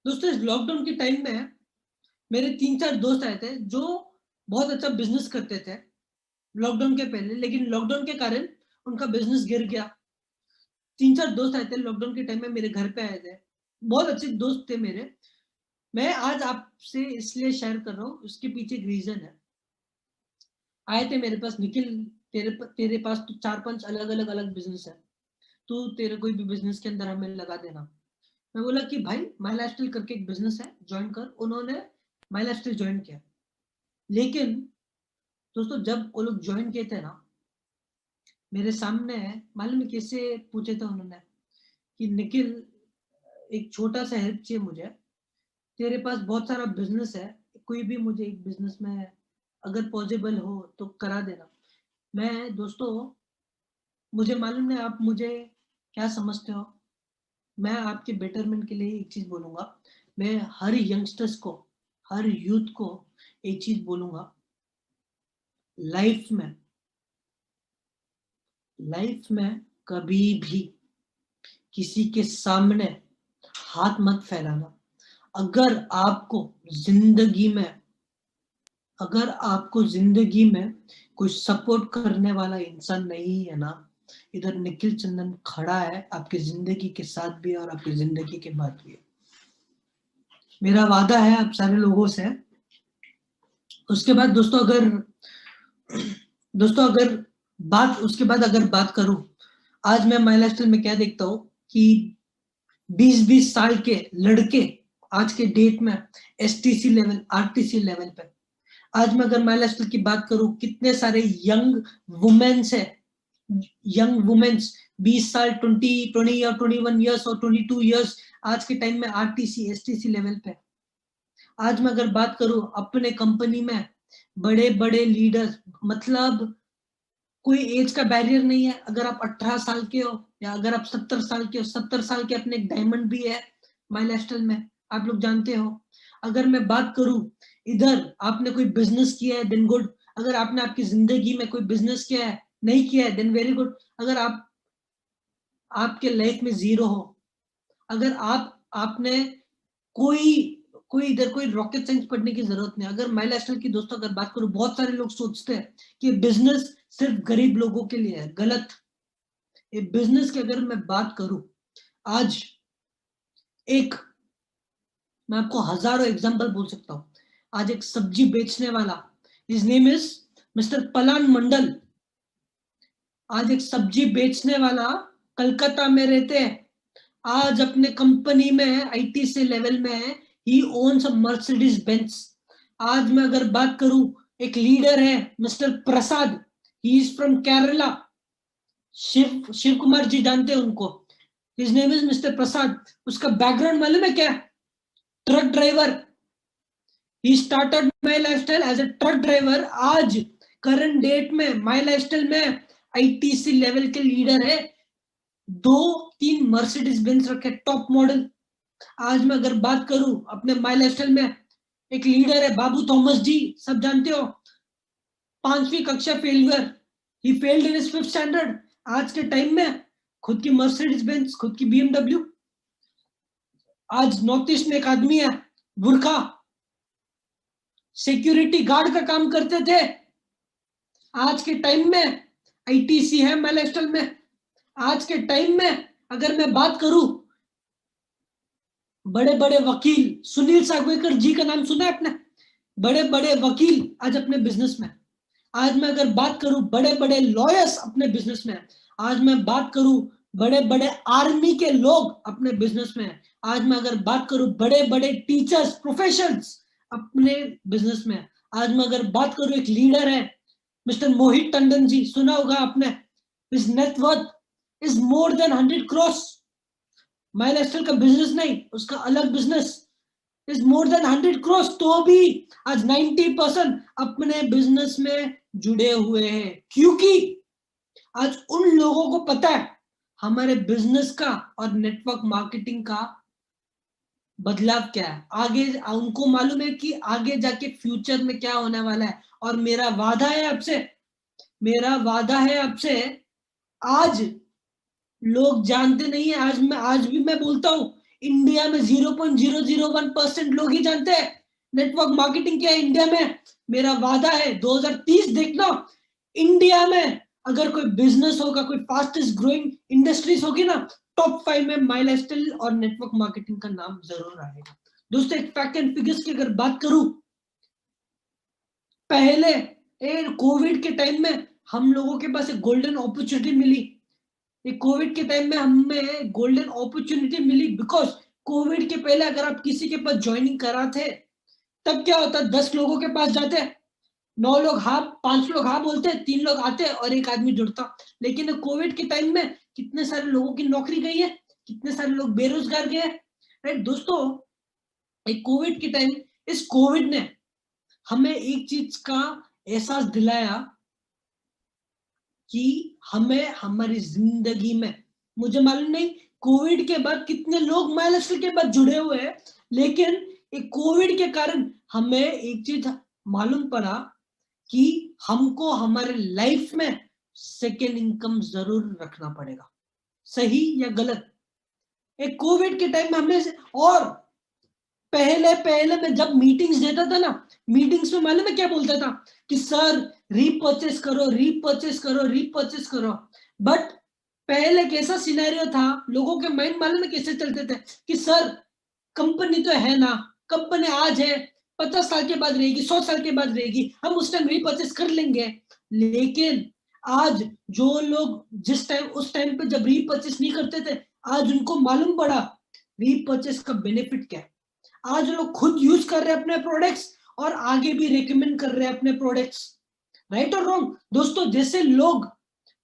दोस्तों। इस लॉकडाउन के टाइम में मेरे 3-4 दोस्त आए थे जो बहुत अच्छा बिजनेस करते थे लॉकडाउन के पहले, लेकिन लॉकडाउन के कारण उनका बिजनेस गिर गया। 3-4 दोस्त आए थे लॉकडाउन के टाइम में, मेरे घर पे आए थे, बहुत अच्छे दोस्त थे मेरे। मैं आज आपसे इसलिए शेयर कर रहा हूँ, उसके पीछे एक रीजन है। आए थे मेरे पास, निखिल तेरे पास तो 4-5 अलग बिजनेस है, तो तेरे कोई भी बिजनेस के अंदर हमें लगा देना। मैं बोला कि भाई माई लाइफस्टाइल करके एक बिजनेस है, ज्वाइन कर। उन्होंने माई लाइफस्टाइल ज्वाइन किया, लेकिन दोस्तों जब वो लोग ज्वाइन किए थे ना, मेरे सामने मालूम है कैसे पूछे थे उन्होंने कि निखिल, एक छोटा सा हेल्प चाहिए मुझे, तेरे पास बहुत सारा बिजनेस है, कोई भी मुझे एक बिजनेस में अगर पॉसिबल हो तो करा देना। मैं दोस्तों, मुझे मालूम नहीं आप मुझे क्या समझते हो, मैं आपके बेटरमेंट के लिए एक चीज बोलूंगा। मैं हर यंगस्टर्स को, हर यूथ को एक चीज बोलूंगा, लाइफ में, लाइफ में कभी भी किसी के सामने हाथ मत फैलाना। अगर आपको जिंदगी में, अगर आपको जिंदगी में कोई सपोर्ट करने वाला इंसान नहीं है ना, इधर निखिल चंदन खड़ा है आपकी जिंदगी के साथ भी और आपकी जिंदगी के बाद भी। मेरा वादा है आप सारे लोगों से। उसके बाद दोस्तों अगर, दोस्तों अगर बात, उसके बाद अगर बात करूं, आज मैं माई लाइफस्टाइल में क्या देखता हूँ कि 20-20 साल के लड़के आज के डेट में एसटीसी लेवल, आरटीसी लेवल पे, आज मैं अगर माई लाइफस्टाइल की बात करूं, कितने सारे यंग वुमेन्स है, यंग वुमेन्स 20 साल, 20 या 21 ईयर्स और 22 ईयर्स आज के टाइम में आरटीसी एसटीसी लेवल पे। आज मैं अगर बात करूं अपने कंपनी में बड़े बड़े लीडर्स, मतलब कोई एज का बैरियर नहीं है। अगर आप 18 साल के हो या अगर आप 70 साल के हो, 70 साल के अपने एक डायमंड भी है माई लाइफस्टाइल में, आप लोग जानते हो। अगर मैं बात करूं, इधर आपने कोई बिजनेस किया है देन गुड, अगर आपने आपकी जिंदगी में कोई बिजनेस किया है, नहीं किया है देन वेरी गुड। अगर आप आपके लाइफ में जीरो हो, अगर आपने कोई कोई इधर कोई रॉकेट साइंस पढ़ने की जरूरत नहीं। अगर माई लाइफस्टाइल की दोस्तों अगर बात करूं, बहुत सारे लोग सोचते हैं कि बिजनेस सिर्फ गरीब लोगों के लिए है, गलत। ये बिजनेस की अगर मैं बात करूं, आज एक, मैं आपको हजारों एग्जांपल बोल सकता हूं। आज एक सब्जी बेचने वाला, हिज नेम इज मिस्टर पलान मंडल, आज एक सब्जी बेचने वाला कलकत्ता में रहते हैं, आज अपने कंपनी में आईटी से लेवल में है, he owns a Mercedes Benz. आज मैं अगर बात करूं, एक लीडर है mister Prasad, he is from Kerala, Shiv Kumar ji जानते हैं उनको, his name is mister Prasad. उसका बैकग्राउंड मालूम है क्या? Truck driver. He started my lifestyle as a truck driver, आज करंट डेट में माई लाइफस्टाइल में आईटीसी लेवल के लीडर है, 2-3 मर्सिडीज बेंज रखे टॉप मॉडल। आज मैं अगर बात करूं अपने माई लाइफस्टाइल में, एक लीडर है बाबू थॉमस जी, सब जानते हो, 5वीं कक्षा failure, he failed in 5th standard, आज के टाइम में खुद की मर्सिडीज बेंज, खुद की बीएमडब्ल्यू। आज नॉर्थ ईस्ट में एक आदमी है बुरखा, सिक्योरिटी गार्ड का काम करते थे, आज के टाइम में आईटीसी है माई लाइफस्टाइल में। आज के टाइम में अगर मैं बात करूं, बड़े बड़े वकील, सुनील सागवेकर जी का नाम सुना है आपने? बड़े बड़े वकील आज अपने बिजनेस में। आज मैं अगर बात करूं, बड़े बड़े लॉयर्स अपने बिजनेस में। आज मैं बात करूं, बड़े बड़े आर्मी के लोग अपने बिजनेस में। आज मैं अगर बात करूं, बड़े बड़े टीचर्स, प्रोफेशनल्स अपने बिजनेस में। आज मैं अगर बात करूं, एक लीडर है मिस्टर मोहित टंडन जी, सुना होगा आपने, his net worth is more than 100 crores। My lifestyle का बिजनेस नहीं, उसका अलग business is more than 100 crores, तो भी आज 90% अपने बिजनेस में जुड़े हुए हैं, क्योंकि आज उन लोगों को पता है हमारे बिजनेस का और नेटवर्क मार्केटिंग का बदलाव क्या है, आगे उनको मालूम है कि आगे जाके फ्यूचर में क्या होने वाला है। और मेरा वादा है आपसे, मेरा वादा है आपसे, आज लोग जानते नहीं है, आज भी मैं बोलता हूं, इंडिया में 0.001% लोग ही जानते हैं नेटवर्क मार्केटिंग क्या है इंडिया में। मेरा वादा है 2030 देखना, इंडिया में अगर कोई बिजनेस होगा, कोई फास्टेस्ट ग्रोइंग इंडस्ट्रीज होगी ना, टॉप 5 में माई लाइफस्टाइल और नेटवर्क मार्केटिंग का नाम जरूर आएगा। दोस्तों एक फैक्ट एंड फिगर्स की अगर बात करूं, पहले कोविड के टाइम में हम लोगों के पास एक गोल्डन अपॉर्चुनिटी मिली, ये कोविड के टाइम में हमें गोल्डन अपॉर्चुनिटी मिली, बिकॉज कोविड के पहले अगर आप किसी के पास ज्वाइनिंग करा थे, तब क्या होता, 10 लोगों के पास जाते, 9 लोग हाँ, 5 लोग हाँ बोलते, 3 लोग आते और एक आदमी जुड़ता। लेकिन कोविड के टाइम में कितने सारे लोगों की नौकरी गई है, कितने सारे लोग बेरोजगार गए, राइट दोस्तों। एक कोविड के टाइम, इस कोविड ने हमें एक चीज का एहसास दिलाया कि हमें हमारी जिंदगी में, मुझे मालूम नहीं कोविड के बाद कितने लोग माई लाइफस्टाइल के बाद जुड़े हुए हैं, लेकिन एक कोविड के कारण हमें एक चीज मालूम पड़ा कि हमको हमारे लाइफ में सेकेंड इनकम जरूर रखना पड़ेगा, सही या गलत। एक कोविड के टाइम में हमने, और पहले पहले मैं जब मीटिंग्स देता था ना, मीटिंग्स में मालूम है क्या बोलता था कि सर रीपर्चेस करो, रीपर्चेस करो, रीपर्चेस करो। बट पहले कैसा सिनेरियो था, लोगों के माइंड मालूम है कैसे चलते थे कि सर कंपनी तो है ना, कंपनी आज है, 50 साल के बाद रहेगी, 100 साल के बाद रहेगी, हम उस टाइम रीपर्चेस कर लेंगे। लेकिन आज जो लोग जिस टाइम उस टाइम पे जब रीपर्चेस नहीं करते थे, आज उनको मालूम पड़ा रीपर्चेस का बेनिफिट क्या है। आज लोग खुद यूज कर रहे हैं अपने प्रोडक्ट्स और आगे भी रिकमेंड कर रहे हैं अपने प्रोडक्ट्स, राइट और रॉन्ग दोस्तों। जैसे लोग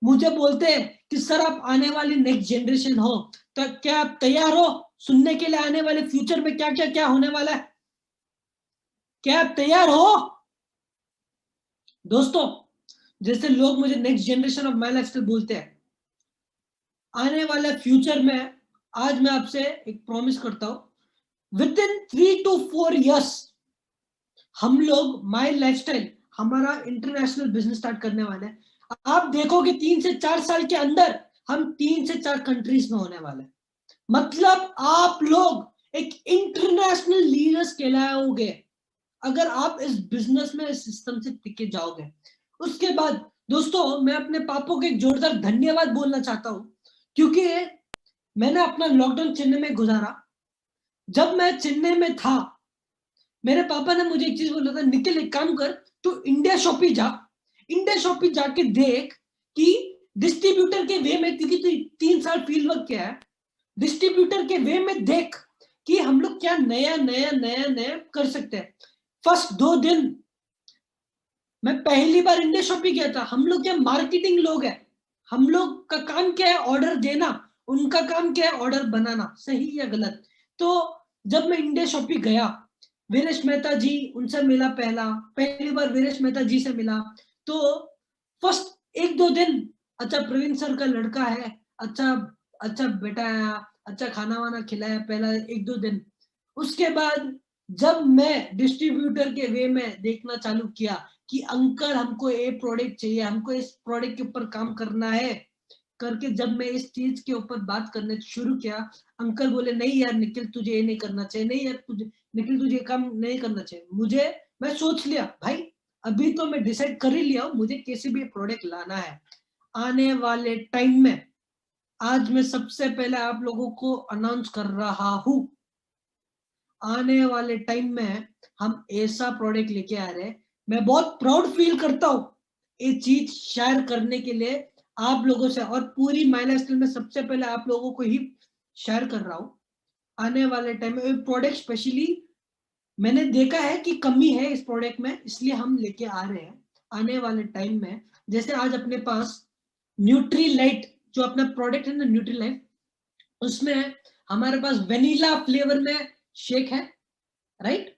मुझे बोलते हैं कि सर आप आने वाली नेक्स्ट जनरेशन हो, तो क्या आप तैयार हो सुनने के लिए आने वाले फ्यूचर में क्या क्या क्या होने वाला है? क्या आप तैयार हो दोस्तों? जैसे लोग मुझे next generation of my lifestyle बोलते हैं, आने वाले फ्यूचर में आज मैं आपसे एक प्रॉमिस करता हूं, विद इन 3 to 4 years हम लोग माई लाइफस्टाइल हमारा इंटरनेशनल बिजनेस स्टार्ट करने वाले हैं। आप देखोगे 3 से 4 साल के अंदर हम 3 से 4 कंट्रीज में होने वाले हैं। मतलब आप लोग एक इंटरनेशनल लीडर्स कहलाओगे अगर आप इस बिजनेस में, इस सिस्टम से टिके जाओगे। उसके बाद दोस्तों मैं अपने पापा को एक जोरदार धन्यवाद बोलना चाहता हूं, क्योंकि मैंने अपना लॉकडाउन चेन्नई में गुजारा। जब मैं चेन्नई में था, मेरे पापा ने मुझे एक चीज बोला था, निखिल एक काम कर, तू इंडिया शॉपी जा, इंडिया शॉपी जाके देख कि डिस्ट्रीब्यूटर के वे में, क्योंकि तू 3 साल फील्ड वर्क किया है, डिस्ट्रीब्यूटर के वे में देख कि हम लोग क्या नया नया नया नया कर सकते हैं। फर्स्ट 2 दिन मैं पहली बार इंडिया शॉपिंग किया था। हम लोग क्या मार्केटिंग लोग हैं, हम लोग का काम क्या है ऑर्डर देना, उनका काम क्या है ऑर्डर बनाना, सही या गलत। तो जब मैं इंडिया शॉपिंग गया, वीरेश मेहता जी उनसे मिला, पहली बार वीरेश मेहता जी से मिला। तो फर्स्ट 1-2 दिन अच्छा प्रवीण सर का लड़का है, अच्छा अच्छा बेटा आया, अच्छा खाना वाना खिलाया पहला 1-2 दिन। उसके बाद जब मैं डिस्ट्रीब्यूटर के वे में देखना चालू किया कि अंकल हमको ये प्रोडक्ट चाहिए, हमको इस प्रोडक्ट के ऊपर काम करना है करके, जब मैं इस चीज के ऊपर बात करने शुरू किया, अंकल बोले नहीं यार निखिल तुझे ये नहीं करना चाहिए, नहीं यार तुझे निखिल तुझे काम नहीं करना चाहिए। मुझे, मैं सोच लिया भाई अभी तो मैं डिसाइड कर ही लिया मुझे कैसे भी प्रोडक्ट लाना है आने वाले टाइम में। आज मैं सबसे पहले आप लोगों को अनाउंस कर रहा हूं, आने वाले टाइम में हम ऐसा प्रोडक्ट लेके आ रहे हैं। मैं बहुत प्राउड फील करता हूँ ये चीज शेयर करने के लिए आप लोगों से, और पूरी माई लाइफस्टाइल में सबसे पहले आप लोगों को ही शेयर कर रहा हूँ। आने वाले टाइम में प्रोडक्ट स्पेशली मैंने देखा है कि कमी है इस प्रोडक्ट में, इसलिए हम लेके आ रहे हैं आने वाले टाइम में। जैसे आज अपने पास न्यूट्री लाइट जो अपना प्रोडक्ट है ना, न्यूट्री लाइट, उसमें हमारे पास वेनिला फ्लेवर में शेक है, राइट,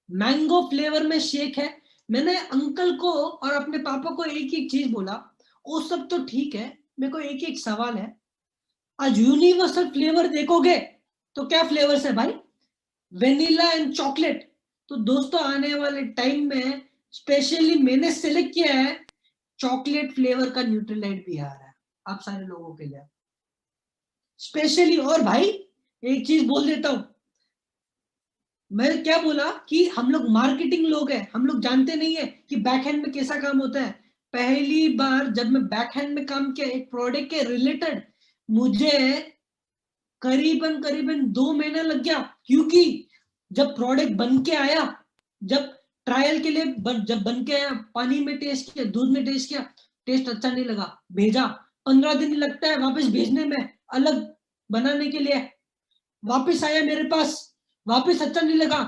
मैंगो फ्लेवर में शेक है। मैंने अंकल को और अपने पापा को एक एक चीज बोला, वो सब तो ठीक है, मेरे को एक एक सवाल है, आज यूनिवर्सल फ्लेवर देखोगे तो क्या फ्लेवर्स है भाई, वेनिला एंड चॉकलेट। तो दोस्तों आने वाले टाइम में स्पेशली मैंने सिलेक्ट किया है चॉकलेट फ्लेवर का न्यूट्रीलाइट भी आ रहा है आप सारे लोगों के लिए स्पेशली। और भाई एक चीज बोल देता हूं, मैं क्या बोला कि हम लोग मार्केटिंग लोग हैं, हम लोग जानते नहीं है कि बैक हैंड में कैसा काम होता है। पहली बार जब मैं बैक हैंड में काम किया एक प्रोडक्ट के रिलेटेड, मुझे करीबन करीबन 2 महीना लग गया, क्योंकि जब प्रोडक्ट बन के आया, जब ट्रायल के लिए जब बन के आया, पानी में टेस्ट किया, दूध में टेस्ट किया, टेस्ट अच्छा नहीं लगा, भेजा। 15 दिन लगता है वापस भेजने में, अलग बनाने के लिए। वापस आया मेरे पास, वापस अच्छा नहीं लगा,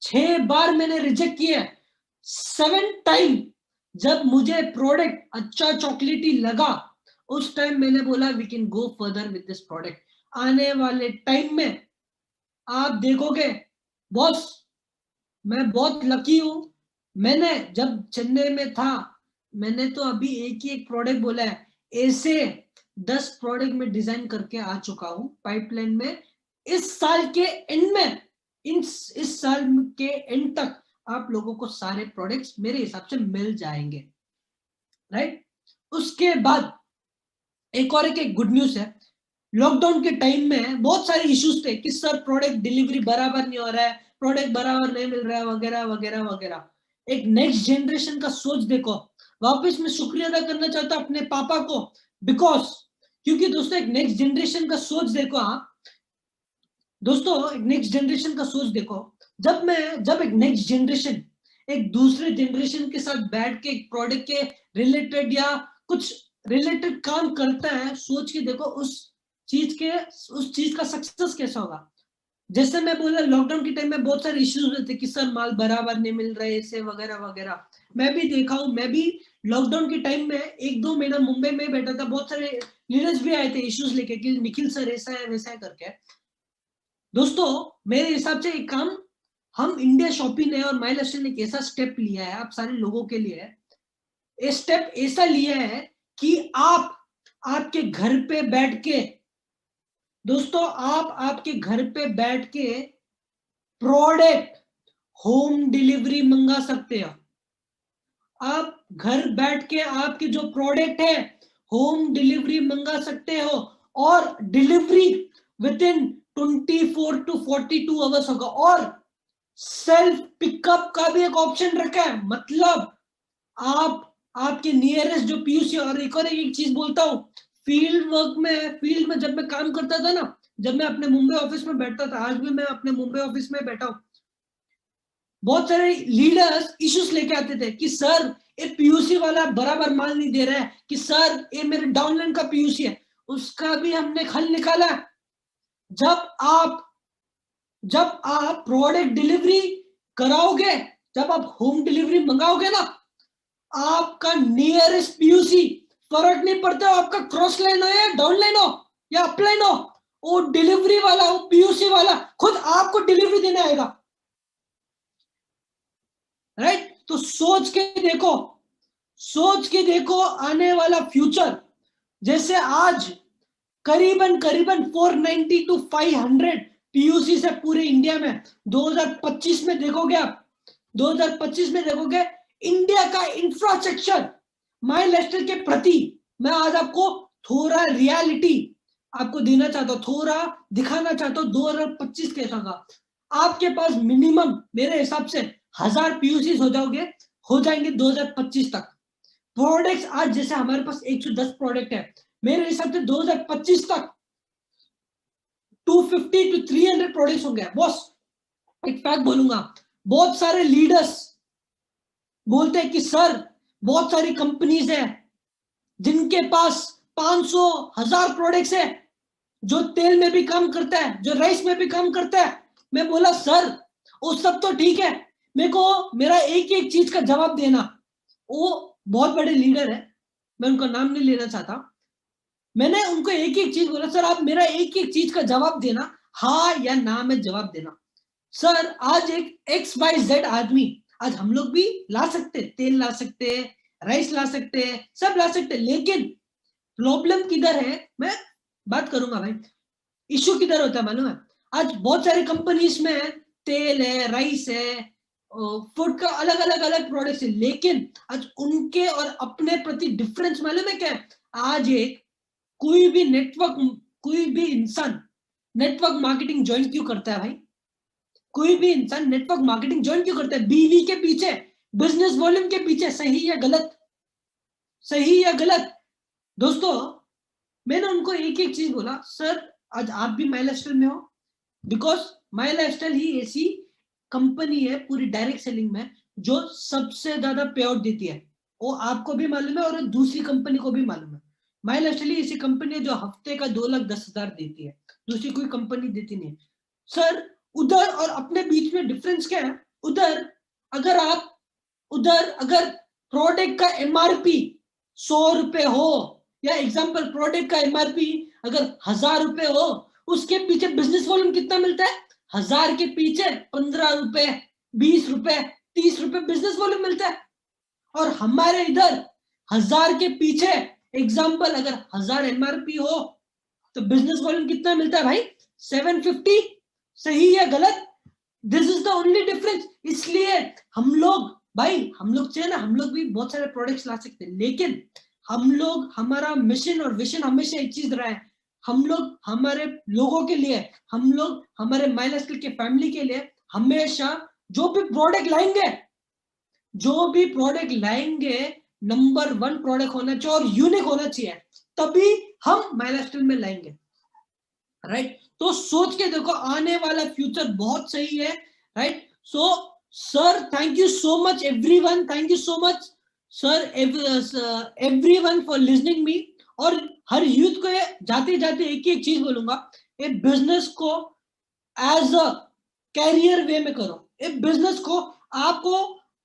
6 बार मैंने रिजेक्ट किया। 7 टाइम जब मुझे प्रोडक्ट अच्छा चॉकलेटी लगा, उस टाइम मैंने बोला we can go further with this product. आने वाले टाइम में आप देखोगे बॉस, मैं बहुत लकी हूं। मैंने जब चेन्नई में था, मैंने तो अभी एक ही एक प्रोडक्ट बोला है, ऐसे 10 प्रोडक्ट में डिजाइन करके आ चुका हूं पाइपलाइन में। इस साल के एंड में, इस साल के एंड तक आप लोगों को सारे प्रोडक्ट्स मेरे हिसाब से मिल जाएंगे, राइट। उसके बाद एक गुड न्यूज है। लॉकडाउन के टाइम में बहुत सारे इश्यूज थे कि सर प्रोडक्ट डिलीवरी बराबर नहीं हो रहा है, प्रोडक्ट बराबर नहीं मिल रहा है, वगैरह वगैरह वगैरह। एक नेक्स्ट जनरेशन का सोच देखो। वापस मैं शुक्रिया अदा करना चाहता हूं अपने पापा को, बिकॉज क्योंकि दोस्तों एक नेक्स्ट जनरेशन का सोच देखो। हाँ दोस्तों, एक नेक्स्ट जनरेशन का सोच देखो। जब एक नेक्स्ट जनरेशन एक दूसरे जनरेशन के साथ बैठ के एक प्रोडक्ट के रिलेटेड या कुछ रिलेटेड काम करता है, सोच के देखो उस चीज का सक्सेस कैसा होगा। जैसे मैं बोला लॉकडाउन के टाइम में बहुत सारे इश्यूज हुए थे कि सर माल बराबर नहीं मिल रहे, ऐसे वगैरह वगैरह। मैं भी देखा हूं, मैं भी लॉकडाउन के टाइम में 1-2 महीना मुंबई में बैठा था, बहुत सारे लीडर्स भी आए थे इश्यूज लेके कि निखिल सर ऐसा है वैसा है करके। दोस्तों मेरे हिसाब से एक काम हम इंडिया शॉपिंग ने और माई लाइफस्टाइल ने एक ऐसा स्टेप लिया है आप सारे लोगों के लिए। ये स्टेप ऐसा लिया है कि आप आपके घर पे बैठ के, दोस्तों आप आपके घर पे बैठ के प्रोडक्ट होम डिलीवरी मंगा सकते हो। आप घर बैठ के आपके जो प्रोडक्ट है होम डिलीवरी मंगा सकते हो, और delivery with in 24 to 42 hours होगा। और सेल्फ पिकअप का भी एक ऑप्शन रखा है, मतलब आप आपके नियरेस्ट जो पीयूसी। और एक चीज बोलता हूँ, फील्ड में जब मैं काम करता था ना, जब मैं अपने मुंबई ऑफिस में बैठता था, आज भी मैं अपने मुंबई ऑफिस में बैठा हूँ, बहुत सारे लीडर्स इश्यूज लेके आते थे कि सर ये पीयूसी वाला बराबर माल नहीं दे रहा है, कि सर ये मेरे डाउनलाइन का पीयूसी है। उसका भी हमने हल निकाला। जब आप जब आप प्रोडक्ट डिलीवरी कराओगे, जब आप होम डिलीवरी मंगाओगे ना, आपका नियरेस्ट पीयूसी, फर्क नहीं पड़ता आपका क्रॉस लाइन हो या डाउन लाइन हो या अपलाइन हो, वो डिलीवरी वाला, वो पीयूसी वाला खुद आपको डिलीवरी देने आएगा, राइट। तो सोच के देखो आने वाला फ्यूचर। जैसे आज करीबन करीबन 490 to 500 पीयूसी से पूरे इंडिया में 2025 में देखोगे आप, 2025 में देखोगे इंडिया का इंफ्रास्ट्रक्चर माई लाइफस्टाइल के प्रति। मैं आज आपको थोड़ा रियलिटी आपको देना चाहता हूं, थोड़ा दिखाना चाहता हूं 2025 कैसा होगा। आपके पास मिनिमम मेरे हिसाब से 1000 पीयूसी हो जाएंगे 2025 तक। प्रोडक्ट्स आज जैसे हमारे पास 110 प्रोडक्ट है, मेरे हिसाब से 2025 तक 250 to 300 प्रोडक्ट्स होंगे बॉस। एक फैक्ट बोलूंगा, बहुत सारे लीडर्स बोलते हैं कि सर बहुत सारी कंपनीज है जिनके पास 500 1000 प्रोडक्ट्स है, जो तेल में भी काम करता है, जो राइस में भी काम करता है। मैं बोला सर वो सब तो ठीक है, मेरे को मेरा एक एक चीज का जवाब देना। वो बहुत बड़े लीडर है, मैं उनका नाम नहीं लेना चाहता। मैंने उनको एक एक चीज बोला, सर आप मेरा एक एक चीज का जवाब देना, हाँ या ना में जवाब देना। सर आज एक XYZ आदमी, आज हम लोग भी ला सकते, तेल ला सकते, राइस ला सकते, सब ला सकते, लेकिन प्रॉब्लम किधर है मैं बात करूंगा भाई। इश्यू किधर होता है मालूम है? आज बहुत सारी कंपनीज में तेल है, राइस है, फूड का अलग अलग अलग प्रोडक्ट्स है, लेकिन आज उनके और अपने प्रति डिफरेंस मालूम है क्या है? आज एक कोई भी इंसान नेटवर्क मार्केटिंग ज्वाइन क्यों करता है भाई? कोई भी इंसान नेटवर्क मार्केटिंग ज्वाइन क्यों करता है? बीवी के पीछे, बिजनेस वॉल्यूम के पीछे। सही या गलत? सही या गलत? दोस्तों मैंने उनको एक एक चीज बोला, सर आज आप भी माई लाइफस्टाइल में हो, बिकॉज माई लाइफस्टाइल ही ऐसी कंपनी है पूरी डायरेक्ट सेलिंग में जो सबसे ज्यादा पे आउट देती है। वो आपको भी मालूम है और दूसरी कंपनी को भी मालूम है। माई लाइफस्टाइल ही ऐसी कंपनी है जो हफ्ते का 2,10,000 देती है, दूसरी कोई कंपनी देती नहीं है। सर उधर और अपने बीच में डिफरेंस क्या है? उधर अगर आप उधर अगर प्रोडक्ट का एमआरपी 100 रुपए हो, या एग्जांपल प्रोडक्ट का एमआरपी अगर 1000 रुपए हो, उसके पीछे बिजनेस वॉल्यूम कितना मिलता है? 1000 के पीछे 15 रुपए, 20 रुपए, 30 रुपए बिजनेस वॉल्यूम मिलता है। और हमारे इधर 1000 के पीछे एग्जांपल अगर 1000 एमआरपी हो तो बिजनेस वॉल्यूम कितना मिलता है भाई? 750। सही या गलत? This is the only difference. इसलिए हम लोग भाई, हम लोग चाहिए ना, हम लोग भी बहुत सारे प्रोडक्ट्स ला सकते हैं, लेकिन हम लोग, हमारा मिशन और विजन हमेशा एक चीज रहा है, हम लोग हमारे लोगों के लिए, हम लोग हमारे माइनस के फैमिली के लिए हमेशा जो भी प्रोडक्ट लाएंगे, नंबर 1 प्रोडक्ट होना चाहिए और यूनिक होना चाहिए, तभी हम माइलस्टोन में लाएंगे। राइट? तो सोच के देखो, आने वाला फ्यूचर बहुत सही है। Right? So sir, thank you so much everyone, thank you so much sir, everyone for listening me. और हर यूथ को जाते जाते एक ही एक चीज बोलूंगा, ये बिजनेस को एज अ कैरियर वे में करो। इस बिजनेस को आपको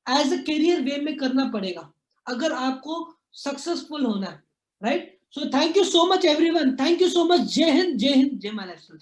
एज अ कैरियर वे में करना पड़ेगा अगर आपको सक्सेसफुल होना है। Right? So thank you so much everyone, thank you so much. जय हिंद, जय हिंद, जय महाराष्ट्र।